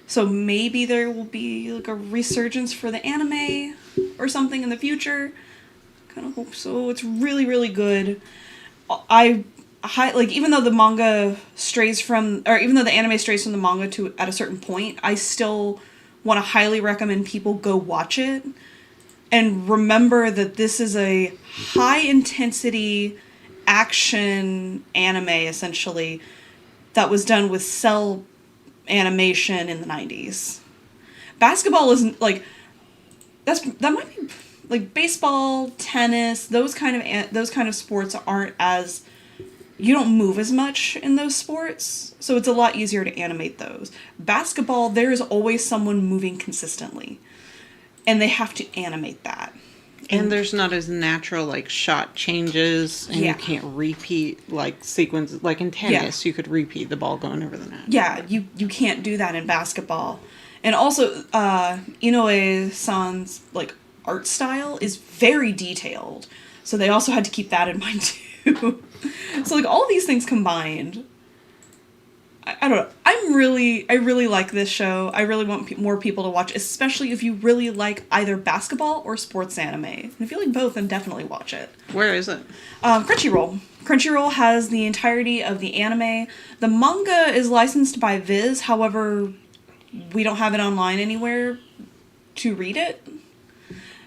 Speaker 3: So maybe there will be like a resurgence for the anime or something in the future. Kind of hope so. It's really, really good. Even though the manga strays from, or even though the anime strays from the manga to at a certain point, I still want to highly recommend people go watch it and remember that this is a high intensity action anime, essentially, that was done with cell animation in the 90s. Basketball isn't like that might be like baseball, tennis, those kind of sports aren't as, you don't move as much in those sports, so it's a lot easier to animate those. Basketball, there is always someone moving consistently, and they have to animate that.
Speaker 1: And there's not as natural, like, shot changes, and you can't repeat, like, sequences. Like, in tennis, you could repeat the ball going over the net.
Speaker 3: Yeah, you can't do that in basketball. And also, Inoue-san's, like, art style is very detailed, so they also had to keep that in mind, too. So, like, all these things combined, I don't know. I really like this show. I really want more people to watch, especially if you really like either basketball or sports anime. And if you like both, then definitely watch it.
Speaker 1: Where is it?
Speaker 3: Crunchyroll. Crunchyroll has the entirety of the anime. The manga is licensed by Viz, however, we don't have it online anywhere to read it.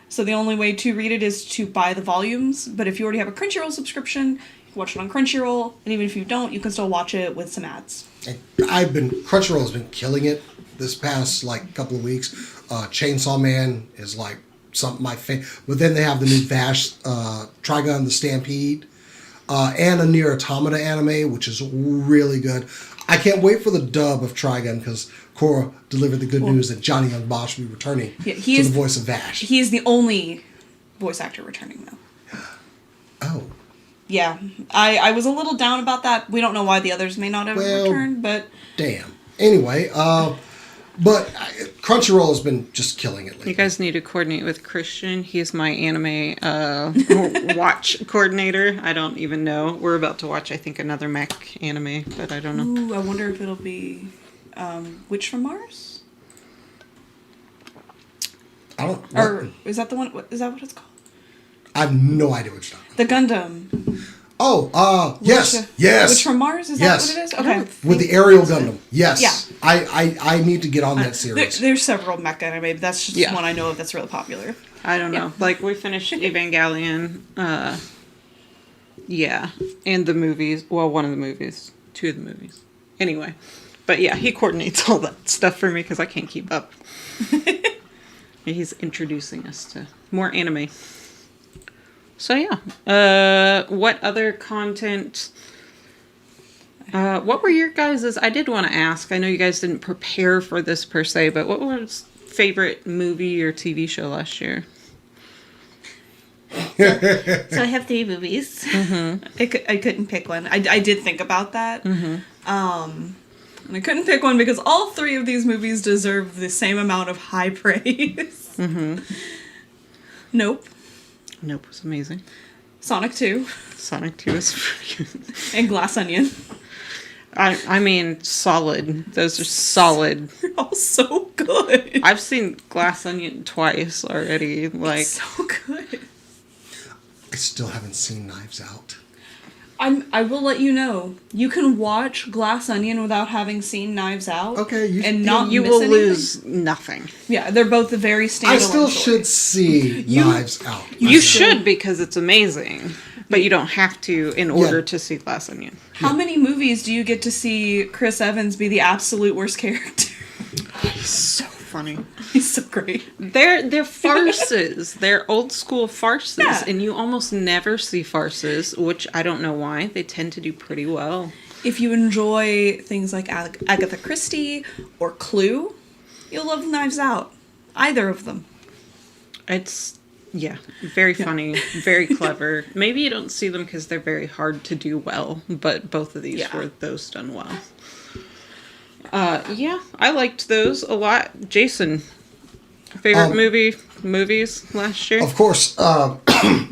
Speaker 3: So the only way to read it is to buy the volumes. But if you already have a Crunchyroll subscription, you can watch it on Crunchyroll. And even if you don't, you can still watch it with some ads.
Speaker 2: Crunchyroll has been killing it this past, like, couple of weeks. Chainsaw Man is, like, my favorite. But then they have the new Vash, Trigun the Stampede, and a Nier Automata anime, which is really good. I can't wait for the dub of Trigun because Korra delivered the good news that Johnny Young Bosch will be returning to the voice of Vash.
Speaker 3: He is the only voice actor returning, though.
Speaker 2: Oh.
Speaker 3: Yeah. I was a little down about that. We don't know why the others may not have returned, but...
Speaker 2: Damn. Anyway, but Crunchyroll has been just killing it lately.
Speaker 1: You guys need to coordinate with Christian. He's my anime watch coordinator. I don't even know. We're about to watch, I think, another mech anime, but I don't know.
Speaker 3: Ooh, I wonder if it'll be Witch from Mars?
Speaker 2: I don't.
Speaker 3: Or is that the one? Is that what it's called?
Speaker 2: I have no idea what you're talking
Speaker 3: The Gundam.
Speaker 2: Oh, yes, yes.
Speaker 3: Witch from Mars? Is that what it is? Okay.
Speaker 2: With the aerial Gundam. Yes.
Speaker 3: Yeah.
Speaker 2: I need to get on that series.
Speaker 3: There's several mech anime, but that's just one I know of that's really popular.
Speaker 1: I don't know. Like, we finished Evangelion. Yeah. And the movies. Well, one of the movies. Two of the movies. Anyway. But yeah, he coordinates all that stuff for me because I can't keep up. He's introducing us to more anime. So yeah. What other content? What were your guys's? I did want to ask. I know you guys didn't prepare for this per se, but what was favorite movie or TV show last year?
Speaker 3: So I have 3 movies. Mm-hmm. I couldn't pick one. I did think about that. Mm-hmm. And I couldn't pick one because all 3 of these movies deserve the same amount of high praise. Mm-hmm. Nope.
Speaker 1: Nope was amazing.
Speaker 3: Sonic 2.
Speaker 1: Sonic 2 is
Speaker 3: And Glass Onion.
Speaker 1: I mean, solid. Those are solid.
Speaker 3: They're all so good.
Speaker 1: I've seen Glass Onion twice already. Like,
Speaker 3: it's so good.
Speaker 2: I still haven't seen Knives Out.
Speaker 3: I will let you know. You can watch Glass Onion without having seen Knives Out.
Speaker 2: Okay,
Speaker 3: you
Speaker 1: will lose nothing.
Speaker 3: Yeah, they're both the very standalone.
Speaker 2: I still should see Knives Out.
Speaker 1: You should because it's amazing, but you don't have to in order to see Glass Onion.
Speaker 3: How many movies do you get to see Chris Evans be the absolute worst character?
Speaker 1: He's so funny.
Speaker 3: He's so great.
Speaker 1: They're farces. They're old school farces,
Speaker 3: Yeah.
Speaker 1: and you almost never see farces, which I don't know why. They tend to do pretty well.
Speaker 3: If you enjoy things like Agatha Christie or Clue, you'll love Knives Out. Either of them.
Speaker 1: It's, very funny, very clever. Maybe you don't see them because they're very hard to do well, but both of these were those done well. I liked those a lot. Jason, favorite movies last year?
Speaker 2: Of course,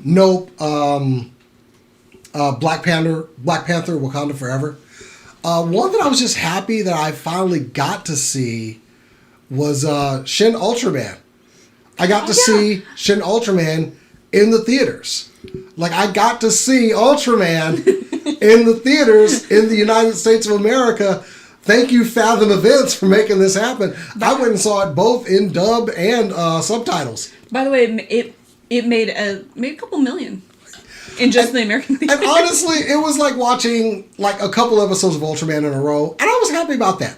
Speaker 2: Nope, Black Panther, Wakanda Forever. One that I was just happy that I finally got to see was Shin Ultraman. I got to see Shin Ultraman in the theaters. Like, I got to see Ultraman in the theaters in the United States of America. Thank you, Fathom Events, for making this happen. I went and saw it both in dub and subtitles.
Speaker 3: By the way, it made a couple million in just the American theater.
Speaker 2: And honestly, it was like watching like a couple episodes of Ultraman in a row, and I was happy about that.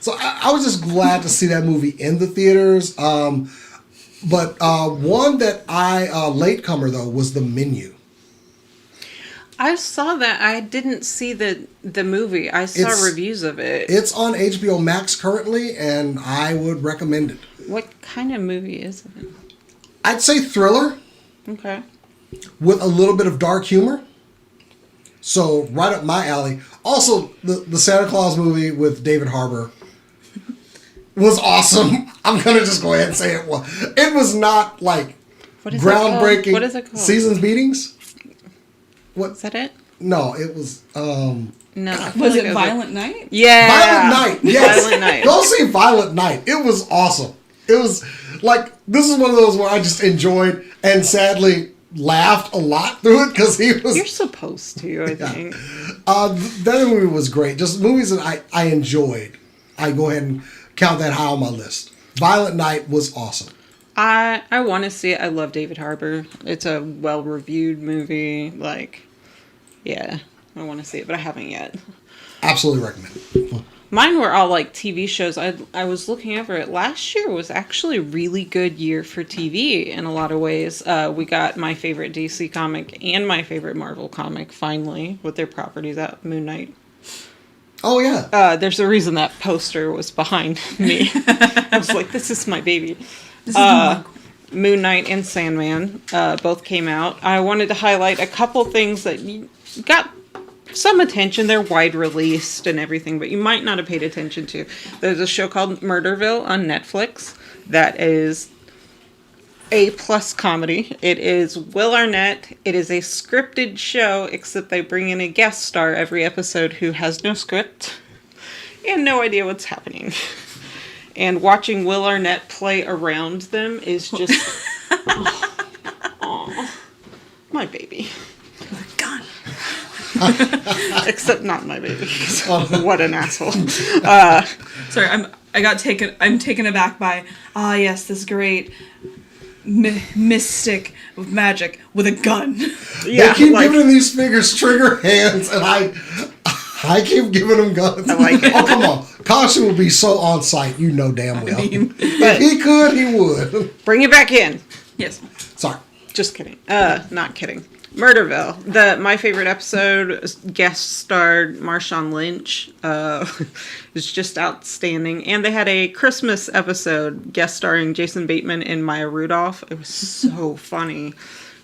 Speaker 2: So I was just glad to see that movie in the theaters. But one that I latecomer though was The Menu.
Speaker 1: I saw that. I didn't see the movie. I saw reviews of it.
Speaker 2: It's on HBO Max currently, and I would recommend it.
Speaker 1: What kind of movie is it?
Speaker 2: I'd say thriller.
Speaker 1: Okay.
Speaker 2: With a little bit of dark humor. So, right up my alley. Also, the Santa Claus movie with David Harbour was awesome. I'm going to just go ahead and say it was. It was not like groundbreaking.
Speaker 1: What is it called?
Speaker 2: Season's Beatings? What?
Speaker 1: Is that it?
Speaker 2: No, it was...
Speaker 1: No.
Speaker 3: Was it Violent Night?
Speaker 1: Yeah.
Speaker 2: Violent Night, yes.
Speaker 1: Violent Night.
Speaker 2: Go see Violent Night. It was awesome. It was like, this is one of those where I just enjoyed and sadly laughed a lot through it because he was...
Speaker 1: You're supposed to, I think.
Speaker 2: That movie was great. Just movies that I enjoyed. I go ahead and count that high on my list. Violent Night was awesome.
Speaker 1: I want to see it. I love David Harbour. It's a well-reviewed movie. Like, yeah, I want to see it, but I haven't yet.
Speaker 2: Absolutely recommend it.
Speaker 1: Mine were all like TV shows. I was looking over it. Last year was actually a really good year for TV in a lot of ways. We got my favorite DC comic and my favorite Marvel comic finally with their properties out, Moon Knight.
Speaker 2: Oh, yeah.
Speaker 1: There's a reason that poster was behind me. I was like, this is my baby.
Speaker 3: This is my
Speaker 1: Moon Knight and Sandman both came out. I wanted to highlight a couple things that got some attention. They're wide released and everything, but you might not have paid attention to. There's a show called Murderville on Netflix that is A+ comedy. It is Will Arnett. It is a scripted show, except they bring in a guest star every episode who has no script and no idea what's happening. And watching Will Arnett play around them is just, oh, my baby.
Speaker 3: God.
Speaker 1: Except not my baby. So, what an asshole.
Speaker 3: Sorry, I'm taken aback by, yes, this great mystic with magic with a gun.
Speaker 1: Yeah,
Speaker 2: they keep giving these figures trigger hands, and I keep giving them guns.
Speaker 1: I like it.
Speaker 2: Oh, come on. Caution would be so on site, you know damn well.
Speaker 1: But
Speaker 2: if he could, he would.
Speaker 1: bring it back in.
Speaker 3: Yes.
Speaker 2: Sorry.
Speaker 1: Just kidding. Not kidding. Murderville. My favorite episode guest starred Marshawn Lynch. It's just outstanding. And they had a Christmas episode guest starring Jason Bateman and Maya Rudolph. It was so funny.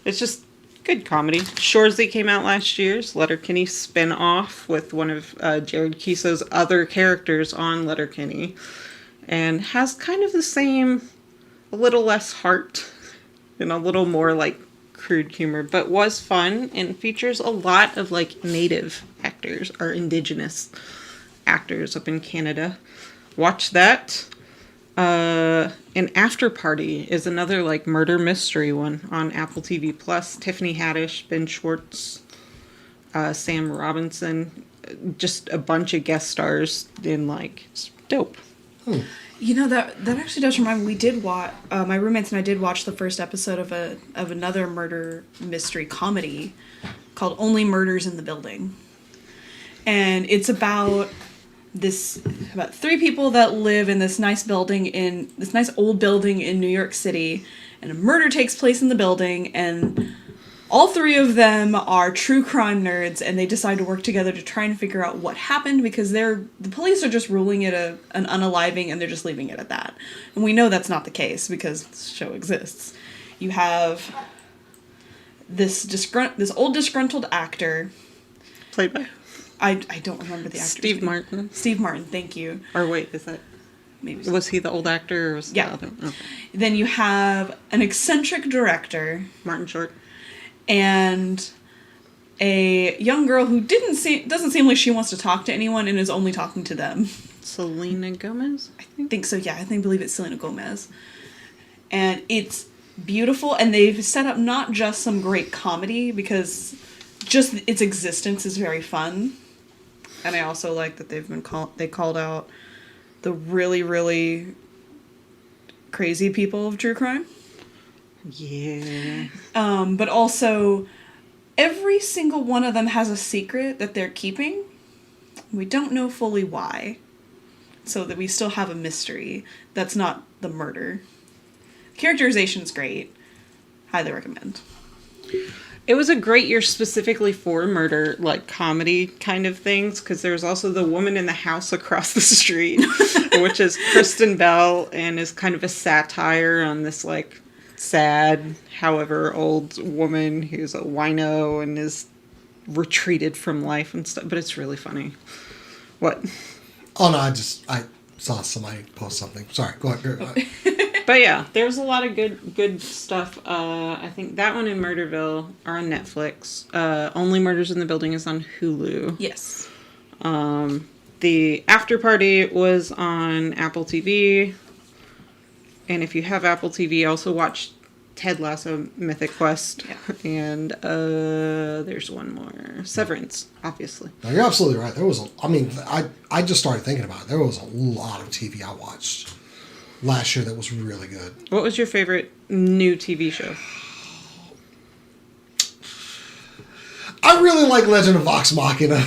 Speaker 1: It's just good comedy. Shoresy came out last year's Letterkenny spin-off with one of Jared Kiso's other characters on Letterkenny. And has kind of the same, a little less heart and a little more like crude humor, but was fun and features a lot of like native actors or indigenous actors up in Canada. Watch that. An After Party is another like murder mystery one on Apple TV Plus. Tiffany Haddish, Ben Schwartz, Sam Robinson, just a bunch of guest stars in like, it's dope.
Speaker 3: You know, that actually does remind me, we did watch, my roommates and I did watch the first episode of another murder mystery comedy called Only Murders in the Building. And it's about three people that live in this nice old building in New York City, and a murder takes place in the building, and all three of them are true crime nerds, and they decide to work together to try and figure out what happened, because the police are just ruling it an unaliving, and they're just leaving it at that. And we know that's not the case because this show exists. You have this old disgruntled actor,
Speaker 1: Played by
Speaker 3: I don't remember the actor's
Speaker 1: Steve
Speaker 3: name.
Speaker 1: Martin.
Speaker 3: Steve Martin, thank you.
Speaker 1: Or wait, is that...
Speaker 3: Maybe so.
Speaker 1: Was he the old actor or was
Speaker 3: Yeah.
Speaker 1: the other? Okay.
Speaker 3: Then you have an eccentric director
Speaker 1: Martin Short.
Speaker 3: and a young girl who doesn't seem like she wants to talk to anyone and is only talking to them.
Speaker 1: Selena Gomez, I think.
Speaker 3: I think so, yeah. I believe it's Selena Gomez. And it's beautiful, and they've set up not just some great comedy, because just its existence is very fun. And I also like that they called out the really, really crazy people of true crime.
Speaker 1: Yeah.
Speaker 3: But also, every single one of them has a secret that they're keeping. We don't know fully why. So that we still have a mystery. That's not the murder. Characterization's great. Highly recommend.
Speaker 1: It was a great year specifically for murder, like comedy kind of things, because there's also The Woman in the House Across the Street, which is Kristen Bell and is kind of a satire on this like sad, however old woman who's a wino and is retreated from life and stuff. But it's really funny. What?
Speaker 2: Oh, no, I saw somebody post something. Sorry, go ahead.
Speaker 1: But yeah, there's a lot of good stuff. I think that one and Murderville are on Netflix. Only Murders in the Building is on Hulu.
Speaker 3: Yes.
Speaker 1: The After Party was on Apple TV. And if you have Apple TV, also watch Ted Lasso Mythic Quest.
Speaker 3: Yeah.
Speaker 1: And there's one more. Severance, obviously.
Speaker 2: No, you're absolutely right. I just started thinking about it. There was a lot of TV I watched last year that was really good.
Speaker 1: What was your favorite new TV show?
Speaker 2: I really like Legend of Vox Machina.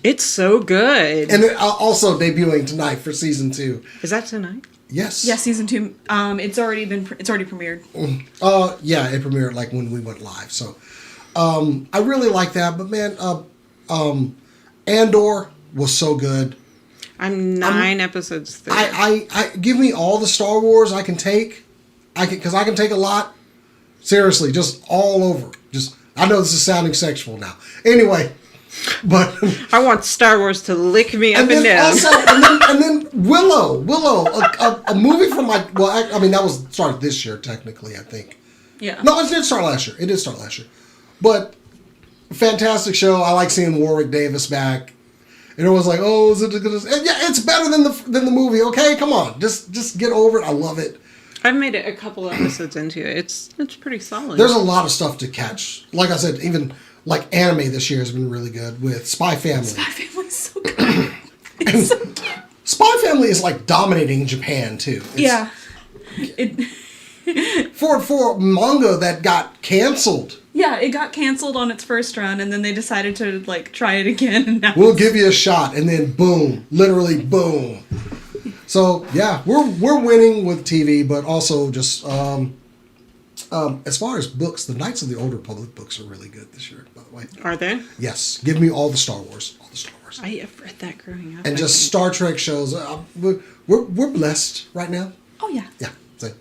Speaker 1: It's so good.
Speaker 2: And also debuting tonight for season 2.
Speaker 1: Is that tonight?
Speaker 2: Yes.
Speaker 3: Yeah, season 2. It's already premiered.
Speaker 2: Yeah, it premiered like when we went live. So, I really like that. But man, Andor, was so good.
Speaker 1: I'm 9 episodes through.
Speaker 2: I give me all the Star Wars I can take. Because I can take a lot. Seriously, just all over. I know this is sounding sexual now. Anyway, but
Speaker 1: I want Star Wars to lick me up and down.
Speaker 2: Also, and then Willow, a movie from like, well, I mean that was started this year technically, I think.
Speaker 3: Yeah.
Speaker 2: No, it did start last year. But fantastic show. I like seeing Warwick Davis back. And everyone's like, "Oh, is it good?" Yeah, it's better than the movie. Okay, come on, just get over it. I love it.
Speaker 1: I've made it a couple episodes into it. It's pretty solid.
Speaker 2: There's a lot of stuff to catch. Like I said, even like anime this year has been really good with Spy Family.
Speaker 3: Spy Family's so good. It's so cute.
Speaker 2: Spy Family is like dominating Japan too.
Speaker 3: Yeah.
Speaker 2: For manga that got canceled.
Speaker 3: Yeah, it got canceled on its first run, and then they decided to like try it again. And now
Speaker 2: we'll give you a shot, and then boom, literally boom. So yeah, we're winning with TV, but also just as far as books, the Knights of the Old Republic books are really good this year. By the way,
Speaker 1: Are they?
Speaker 2: yes, give me all the Star Wars,
Speaker 1: I have read that growing up.
Speaker 2: and just Star Trek shows. We're blessed right now.
Speaker 3: Oh yeah.
Speaker 2: Yeah. So,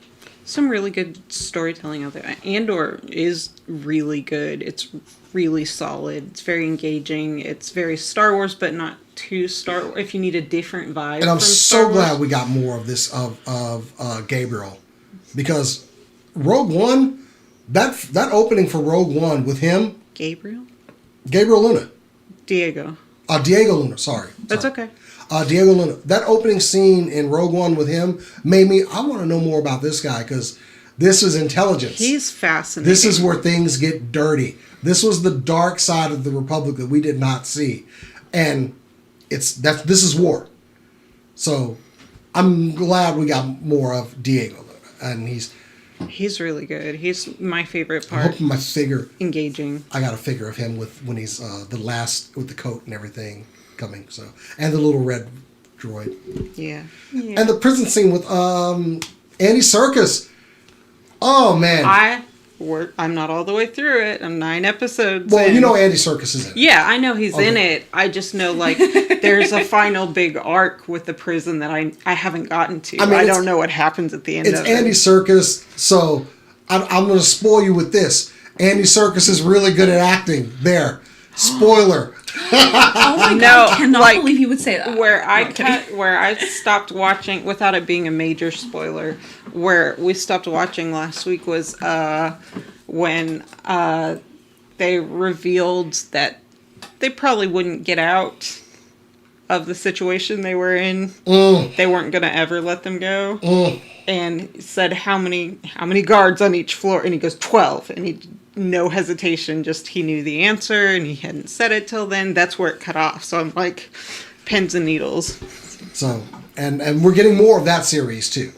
Speaker 1: Some really good storytelling out there. Andor is really good. It's really solid. It's very engaging. It's very Star Wars, but not too Star Wars. If you need a different vibe.
Speaker 2: and I'm
Speaker 1: from Star
Speaker 2: so glad
Speaker 1: Wars.
Speaker 2: we got more of this of Gabriel, because Rogue One, that opening for Rogue One with him,
Speaker 1: Gabriel
Speaker 2: Luna,
Speaker 1: Diego.
Speaker 2: Diego Luna. Sorry.
Speaker 1: That's okay.
Speaker 2: Diego Luna. That opening scene in Rogue One with him made me. I want to know more about this guy because this is intelligence.
Speaker 1: He's fascinating.
Speaker 2: This is where things get dirty. This was the dark side of the Republic that we did not see, and this is war. So I'm glad we got more of Diego Luna, and
Speaker 1: He's really good. He's my favorite
Speaker 2: I'm
Speaker 1: part.
Speaker 2: hoping my figure.
Speaker 1: Engaging.
Speaker 2: I got a figure of him when he's the last with the coat and everything coming. So and the little red droid.
Speaker 1: Yeah.
Speaker 2: And the prison scene with Andy Serkis. Oh man!
Speaker 1: I'm not all the way through it. I'm 9 episodes.
Speaker 2: Well,
Speaker 1: in.
Speaker 2: you know Andy Serkis is in it.
Speaker 1: Yeah, I know he's
Speaker 2: Okay.
Speaker 1: in it. I just know like there's a final big arc with the prison that I haven't gotten to.
Speaker 2: I mean,
Speaker 1: I
Speaker 2: it's-
Speaker 1: don't know what happens at the end
Speaker 2: It's
Speaker 1: of
Speaker 2: Andy
Speaker 1: it.
Speaker 2: Serkis, so I'm going to spoil you with this. Andy Serkis is really good at acting. There, spoiler.
Speaker 3: Oh my
Speaker 1: No,
Speaker 3: god! I cannot
Speaker 1: like,
Speaker 3: believe you would say that.
Speaker 1: Where I
Speaker 3: No, I'm kidding.
Speaker 1: where I stopped watching without it being a major spoiler, where we stopped watching last week was when they revealed that they probably wouldn't get out of the situation they were in. They weren't gonna ever let them go. And said how many guards on each floor, and he goes 12, and he no hesitation, just he knew the answer and he hadn't said it till then. That's where it cut off. So I'm like pins and needles.
Speaker 2: So and we're getting more of that series too.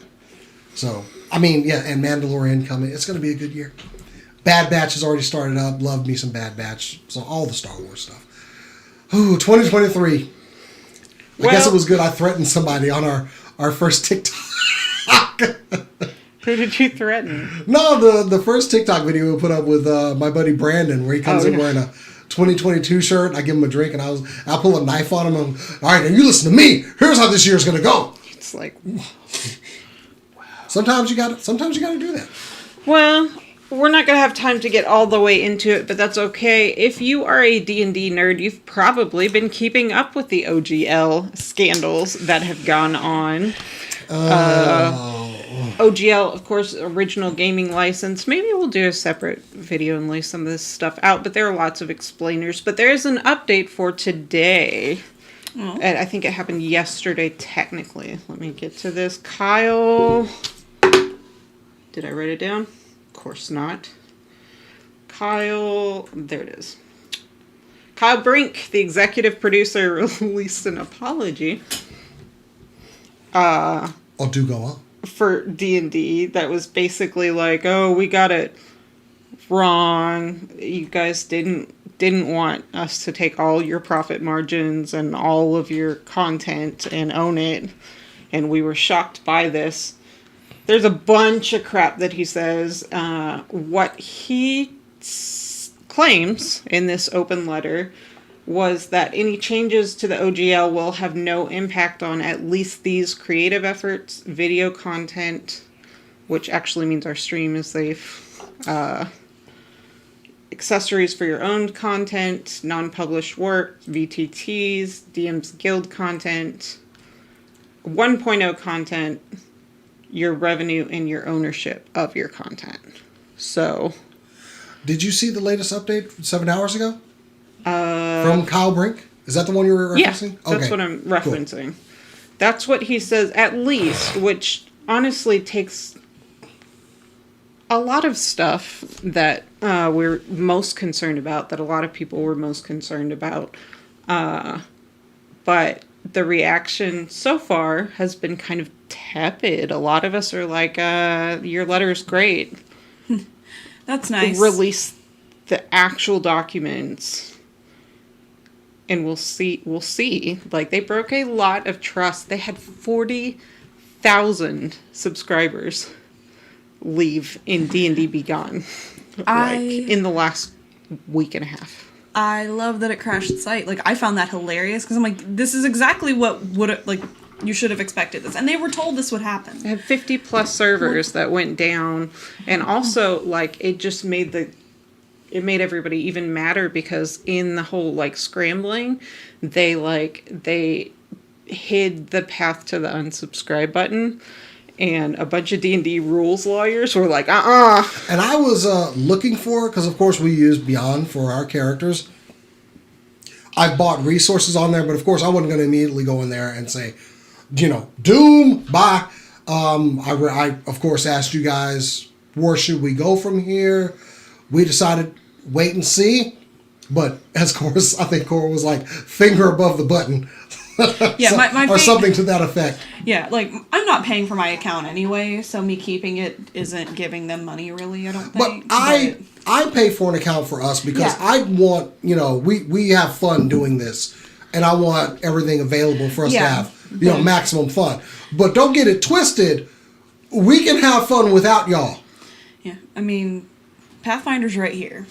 Speaker 2: So I mean, yeah, and Mandalorian coming. It's going to be a good year. Bad Batch has already started up. Love me some Bad Batch. So all the Star Wars stuff. Ooh, 2023. I guess it was good. I threatened somebody on our first TikTok.
Speaker 1: Who did you threaten?
Speaker 2: No, the first TikTok video we put up with my buddy Brandon, where he comes in wearing a 2022 shirt. I give him a drink, and I pull a knife on him. And, all right, now you listen to me. Here's how this year's gonna go.
Speaker 1: It's like,
Speaker 2: Sometimes you got to do that.
Speaker 1: well, we're not gonna have time to get all the way into it, but that's okay. If you are a D&D nerd, you've probably been keeping up with the OGL scandals that have gone on. OGL, of course, original gaming license. Maybe we'll do a separate video and lay some of this stuff out, but there are lots of explainers. But there is an update for today.
Speaker 3: Oh.
Speaker 1: And I think it happened yesterday, technically. Let me get to this. Kyle. Did I write it down? Of course not. Kyle. There it is. Kyle Brink, the executive producer, released an apology.
Speaker 2: Oh, do go on.
Speaker 1: For D&D that was basically like, oh, we got it wrong. You guys didn't want us to take all your profit margins and all of your content and own it, and we were shocked by this. There's a bunch of crap that he says. What he claims in this open letter was that any changes to the OGL will have no impact on at least these creative efforts, video content, which actually means our stream is safe, accessories for your own content, non-published work, VTTs, DM's Guild content, 1.0 content, your revenue and your ownership of your content. So,
Speaker 2: did you see the latest update 7 hours ago? From Kyle Brink? Is that the one you were referencing?
Speaker 1: Yeah, that's what I'm referencing. Cool. That's what he says, at least, which honestly takes a lot of stuff that we're most concerned about, that a lot of people were most concerned about. But the reaction so far has been kind of tepid. A lot of us are like, your letter's great.
Speaker 3: That's nice.
Speaker 1: Release the actual documents. And we'll see. Like, they broke a lot of trust. They had 40,000 subscribers leave in D&D Beyond. In the last week and a half.
Speaker 3: I love that it crashed the site. Like, I found that hilarious because I'm like, this is exactly what would you should have expected this, and they were told this would happen.
Speaker 1: They had 50 plus servers that went down, and also like it just made everybody even madder because in the whole like scrambling, they hid the path to the unsubscribe button. And a bunch of D&D rules lawyers were like,
Speaker 2: And I was looking for, because of course we use Beyond for our characters. I bought resources on there, but of course I wasn't going to immediately go in there and say, Doom, bye. I of course asked you guys, where should we go from here? We decided wait and see. But as course, I think Cora was like, finger above the button.
Speaker 3: Yeah,
Speaker 2: or something to that effect.
Speaker 3: Yeah, like, I'm not paying for my account anyway, so me keeping it isn't giving them money, really, I don't think.
Speaker 2: But I pay for an account for us because I want, we have fun doing this, and I want everything available for us to have, maximum fun. But don't get it twisted. We can have fun without y'all.
Speaker 3: Yeah, I mean, Pathfinder's right here.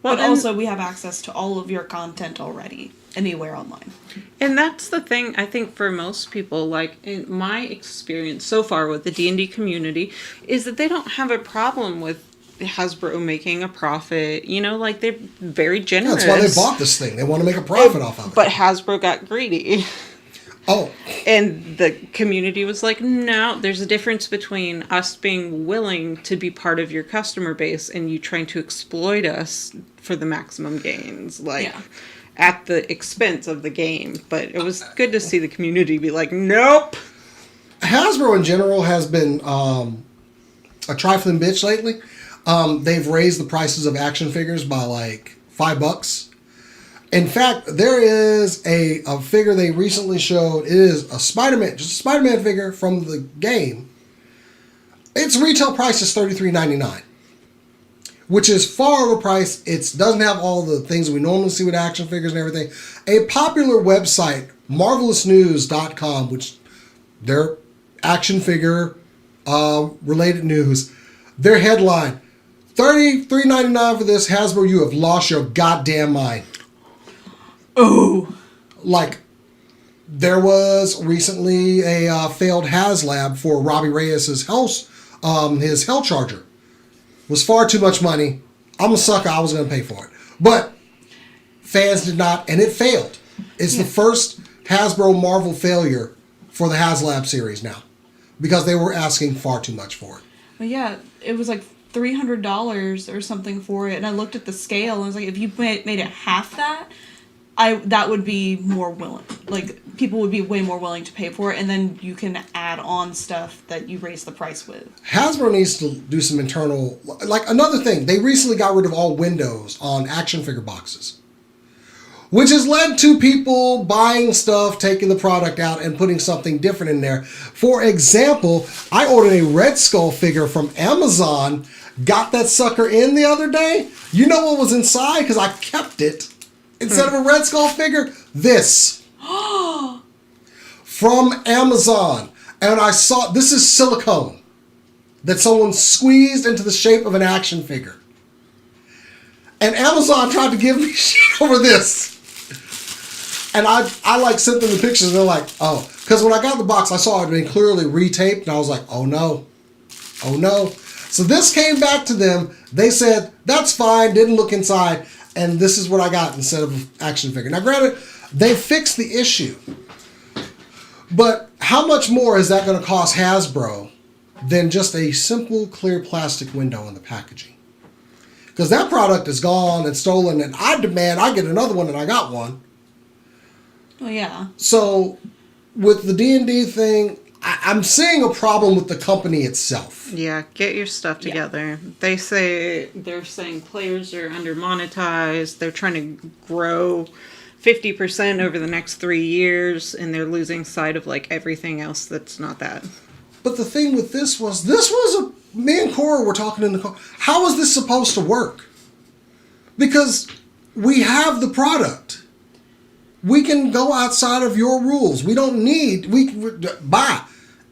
Speaker 1: Well,
Speaker 3: but also we have access to all of your content already, anywhere online.
Speaker 1: And that's the thing, I think, for most people, like, in my experience so far with the D&D community, is that they don't have a problem with Hasbro making a profit. Like, they're very generous.
Speaker 2: That's why they bought this thing. They want to make a profit off of it.
Speaker 1: But Hasbro got greedy.
Speaker 2: Oh.
Speaker 1: And the community was like, no, there's a difference between us being willing to be part of your customer base and you trying to exploit us for the maximum gains. At the expense of the game. But it was good to see the community be like, nope.
Speaker 2: Hasbro in general has been a trifling bitch lately. They've raised the prices of action figures by like $5. In fact, there is a figure they recently showed. It is a Spider-Man, just a Spider-Man figure from the game. Its retail price is $33.99. Which is far overpriced. It doesn't have all the things we normally see with action figures and everything. A popular website, marvelousnews.com, which their action figure related news, their headline, $33.99 for this, Hasbro, you have lost your goddamn mind.
Speaker 3: Oh.
Speaker 2: Like, there was recently a failed HasLab for Robbie Reyes' his Hell Charger. Was far too much money. I'm a sucker. I was going to pay for it. But fans did not, and it failed. It's the first Hasbro Marvel failure for the HasLab series now. Because they were asking far too much for it.
Speaker 3: Well, yeah, it was like $300 or something for it. And I looked at the scale and I was like, if you made it half that, that would be more willing. Like, people would be way more willing to pay for it, and then you can add on stuff that you raise the price with.
Speaker 2: Hasbro needs to do some internal... Like, another thing, they recently got rid of all windows on action figure boxes. Which has led to people buying stuff, taking the product out, and putting something different in there. For example, I ordered a Red Skull figure from Amazon, got that sucker in the other day. You know what was inside? Because I kept it. Instead of a Red Skull figure, this. From Amazon. And I saw, this is silicone that someone squeezed into the shape of an action figure. And Amazon tried to give me shit over this. And I like sent them the pictures, and they're like, oh. Because when I got the box, I saw it had been clearly retaped, and I was like, oh no. Oh no. So this came back to them. They said, that's fine, didn't look inside, and this is what I got instead of an action figure. Now granted, they fixed the issue. But how much more is that going to cost Hasbro than just a simple clear plastic window in the packaging? Because that product is gone and stolen, and I demand I get another one, and I got one.
Speaker 3: Well, yeah.
Speaker 2: So with the D&D thing, I'm seeing a problem with the company itself.
Speaker 1: Yeah, get your stuff together. Yeah. They're saying players are under monetized. They're trying to grow 50% over the next 3 years, and they're losing sight of like everything else that's not that.
Speaker 2: But the thing with this was me and Cora were talking in the car. How was this supposed to work? Because we have the product. We can go outside of your rules. We don't need, we buy.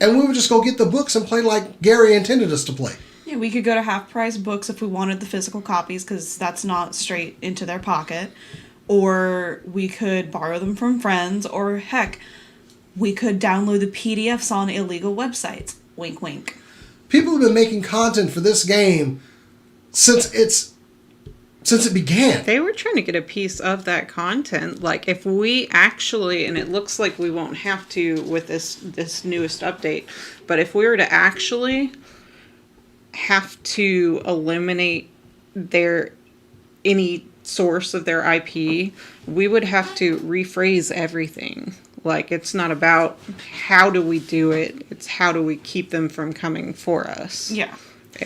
Speaker 2: And we would just go get the books and play like Gary intended us to play.
Speaker 3: Yeah, we could go to Half Price Books if we wanted the physical copies, because that's not straight into their pocket. Or we could borrow them from friends, or heck, we could download the PDFs on illegal websites. Wink, wink.
Speaker 2: People have been making content for this game since it began.
Speaker 1: They were trying to get a piece of that content. Like, if we actually, and it looks like we won't have to with this newest update, but if we were to actually have to eliminate any source of their IP, we would have to rephrase everything. Like, it's not about how do we do it, it's how do we keep them from coming for us.
Speaker 3: Yeah.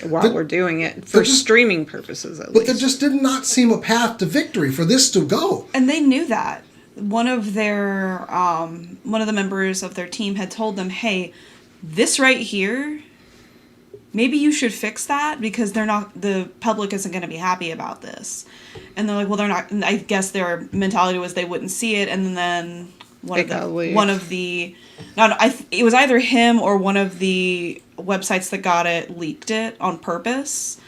Speaker 1: While we're doing it for streaming purposes, at least.
Speaker 2: But there just did not seem a path to victory for this to go.
Speaker 3: And they knew that. One of the members of their team had told them, "Hey, this right here, maybe you should fix that, because the public isn't going to be happy about this." And they're like, "Well, they're not." I guess their mentality was they wouldn't see it, and then it was either him or one of the websites that got it leaked it on purpose.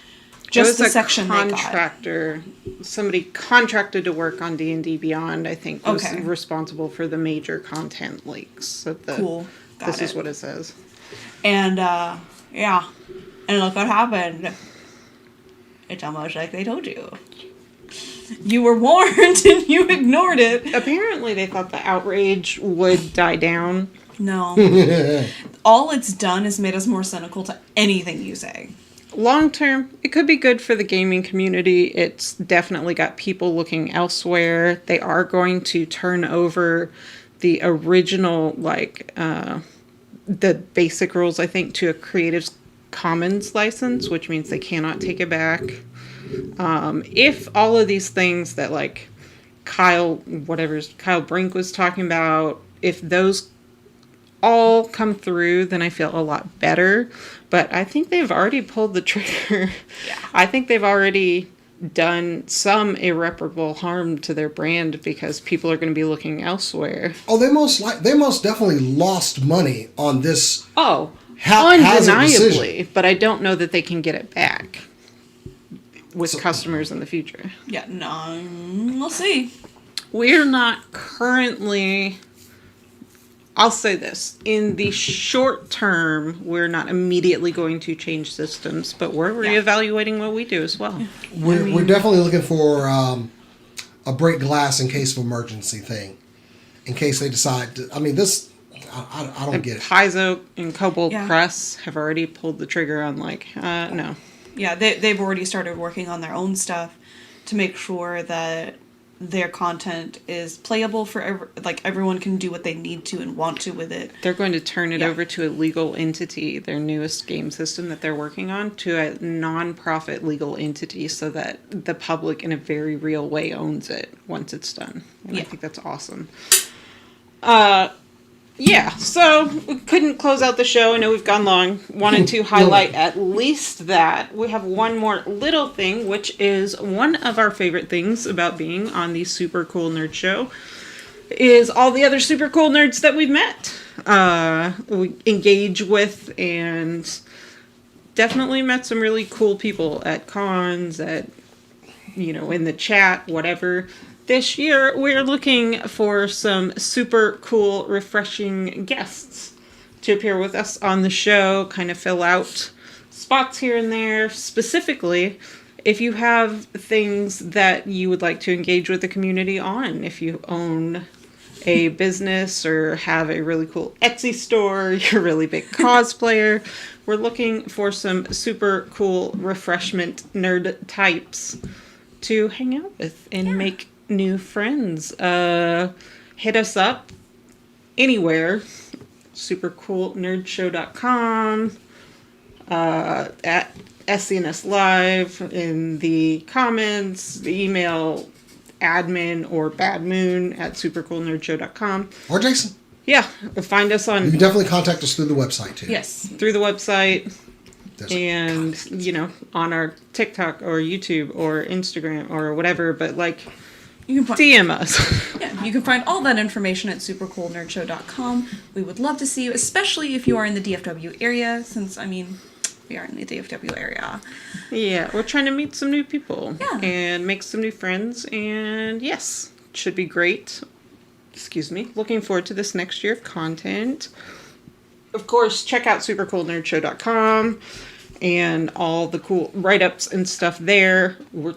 Speaker 3: Just the section they got.
Speaker 1: Contractor, somebody contracted to work on D&D Beyond, I think, was responsible for the major content leaks.
Speaker 3: Cool.
Speaker 1: This is what it says.
Speaker 3: And yeah, and look what happened. It's almost like they told you. You were warned and you ignored it.
Speaker 1: Apparently they thought the outrage would die down.
Speaker 3: No. All it's done is made us more cynical to anything you say.
Speaker 1: Long term, it could be good for the gaming community. It's definitely got people looking elsewhere. They are going to turn over the original, the basic rules, I think, to a Creative Commons license, which means they cannot take it back. If all of these things that Kyle Brink was talking about, if those all come through, then I feel a lot better. But I think they've already pulled the trigger.
Speaker 3: Yeah.
Speaker 1: I think they've already done some irreparable harm to their brand, because people are going to be looking elsewhere.
Speaker 2: Oh, they most definitely lost money on this.
Speaker 1: Oh,
Speaker 2: undeniably,
Speaker 1: decision. But I don't know that they can get it back with customers in the future.
Speaker 3: Yeah, no, we'll see.
Speaker 1: We're not currently, I'll say this, in the short term, we're not immediately going to change systems, but we're reevaluating what we do as well.
Speaker 2: We're definitely looking for a break glass in case of emergency thing, in case they decide to, I don't get it.
Speaker 1: Paizo and Kobold Press have already pulled the trigger on no.
Speaker 3: Yeah, they've already started working on their own stuff to make sure that their content is playable for everyone can do what they need to and want to with it.
Speaker 1: They're going to turn it over to a legal entity, their newest game system that they're working on, to a non-profit legal entity, so that the public in a very real way owns it once it's done. And I think that's awesome. Yeah, so we couldn't close out the show. I know we've gone long. Wanted to highlight at least that. We have one more little thing, which is one of our favorite things about being on the Super Cool Nerd Show, is all the other super cool nerds that we've met, we engage with, and definitely met some really cool people at cons, in the chat, whatever. this year we're looking for some super cool, refreshing guests to appear with us on the show, kind of fill out spots here and there. Specifically, if you have things that you would like to engage with the community on, if you own a business or have a really cool Etsy store, you're a really big cosplayer, we're looking for some super cool refreshment nerd types to hang out with and make new friends. Hit us up anywhere. Supercoolnerdshow.com, at SCNS Live, in the comments, email admin or badmoon at supercoolnerdshow.com.
Speaker 2: Or Jason.
Speaker 1: Yeah, find us on...
Speaker 2: You can definitely contact us through the website, too.
Speaker 3: Yes.
Speaker 1: Through the website.
Speaker 2: There's
Speaker 1: And, you know, on our TikTok or YouTube or Instagram or whatever, but, like,
Speaker 3: You can find,
Speaker 1: DM us.
Speaker 3: yeah, you can find all that information at supercoolnerdshow.com. We would love to see you, especially if you are in the DFW area, since, I mean, we are in the DFW area.
Speaker 1: Yeah, we're trying to meet some new people.
Speaker 3: Yeah.
Speaker 1: And make some new friends, and yes, should be great. Excuse me. Looking forward to this next year of content. Of course, check out supercoolnerdshow.com and all the cool write-ups and stuff there. We're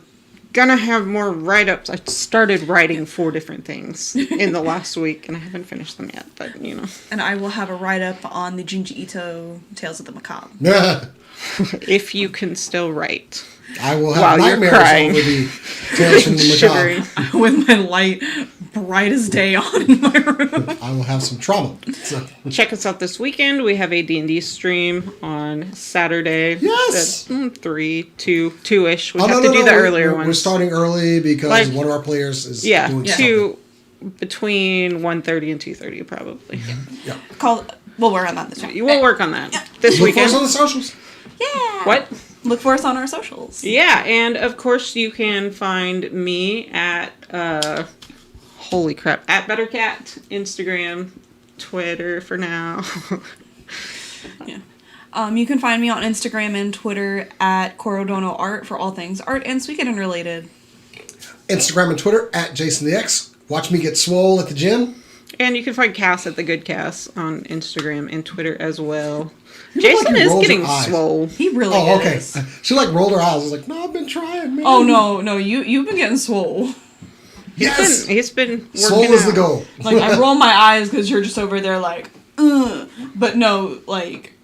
Speaker 1: gonna have more write-ups. I started writing 4 different things in the last week, and I haven't finished them yet, but, you know.
Speaker 3: And I will have a write-up on the Junji Ito Tales of the Macabre.
Speaker 1: If you can still write.
Speaker 2: I will
Speaker 1: While
Speaker 2: have
Speaker 1: you're
Speaker 2: nightmares
Speaker 1: crying.
Speaker 2: over the Tales from the
Speaker 1: Shivering.
Speaker 2: Macabre.
Speaker 3: With my light bright as day on in my room.
Speaker 2: I will have some trauma. So,
Speaker 1: Check us out this weekend. We have a D&D stream on Saturday.
Speaker 2: Yes!
Speaker 1: At 2-ish. We
Speaker 2: oh,
Speaker 1: have
Speaker 2: no,
Speaker 1: to do the earlier
Speaker 2: we're
Speaker 1: ones.
Speaker 2: starting early because
Speaker 1: Like-
Speaker 2: one of our players is
Speaker 1: Yeah,
Speaker 2: doing
Speaker 1: between 1:30 and 2:30 probably.
Speaker 2: Yeah.
Speaker 3: We'll work on that this week.
Speaker 1: We'll work on that this
Speaker 2: Look for us
Speaker 1: weekend.
Speaker 2: on the socials.
Speaker 3: Yeah.
Speaker 1: What?
Speaker 3: Look for us on our socials.
Speaker 1: Yeah, and of course you can find me at holy crap, at Bettercat, Instagram, Twitter for now.
Speaker 3: Yeah. You can find me on Instagram and Twitter at Corodono Art for all things art and Suikoden related.
Speaker 2: Instagram and Twitter at Jason the X. Watch me get swole at the gym.
Speaker 1: And you can find Cass at the Good Cass on Instagram and Twitter as well.
Speaker 2: You
Speaker 1: Jason
Speaker 2: like he
Speaker 1: is
Speaker 2: rolls
Speaker 1: getting
Speaker 2: her eyes.
Speaker 1: swole.
Speaker 3: He really
Speaker 2: Oh, okay.
Speaker 3: is.
Speaker 2: She like rolled her eyes. I was like, no, I've been trying, man.
Speaker 3: Oh no, you've been getting swole.
Speaker 2: Yes.
Speaker 1: He's been working
Speaker 2: Swole is the
Speaker 1: out.
Speaker 2: goal.
Speaker 3: Like I roll my eyes because you're just over there like, ugh. But no, like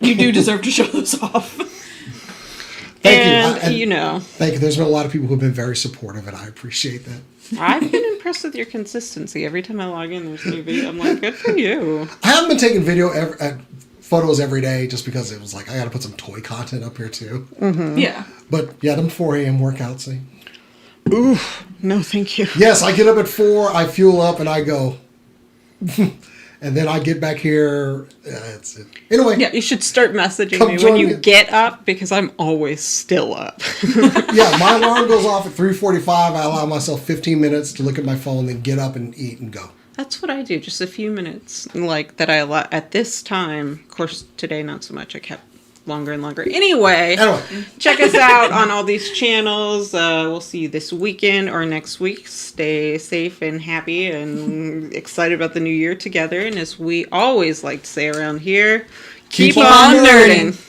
Speaker 3: you do deserve to show this off.
Speaker 2: Thank
Speaker 1: And,
Speaker 2: you.
Speaker 1: you know,
Speaker 2: Thank you. There's been a lot of people who've been very supportive, and I appreciate that.
Speaker 1: I've been impressed with your consistency. Every time I log in, there's a new video. I'm like, good for you.
Speaker 2: I haven't been taking photos every day just because it was like, I got to put some toy content up here, too.
Speaker 3: Yeah.
Speaker 2: But, yeah, them 4 a.m. workouts thing.
Speaker 1: Ooh, no thank you.
Speaker 2: Yes, I get up at 4, I fuel up, and I go. And then I get back here. That's it. Anyway.
Speaker 1: Yeah, you should start messaging
Speaker 2: Come
Speaker 1: me
Speaker 2: join
Speaker 1: when you
Speaker 2: me.
Speaker 1: get up because I'm always still up.
Speaker 2: Yeah, my alarm goes off at 3:45. I allow myself 15 minutes to look at my phone, then get up and eat and go.
Speaker 1: That's what I do, just a few minutes. Like, that I allow at this time. Of course, today not so much. I kept longer and longer. Anyway, check us out on all these channels. We'll see you this weekend or next week. Stay safe and happy and excited about the new year together. And as we always like to say around here, keep on nerding.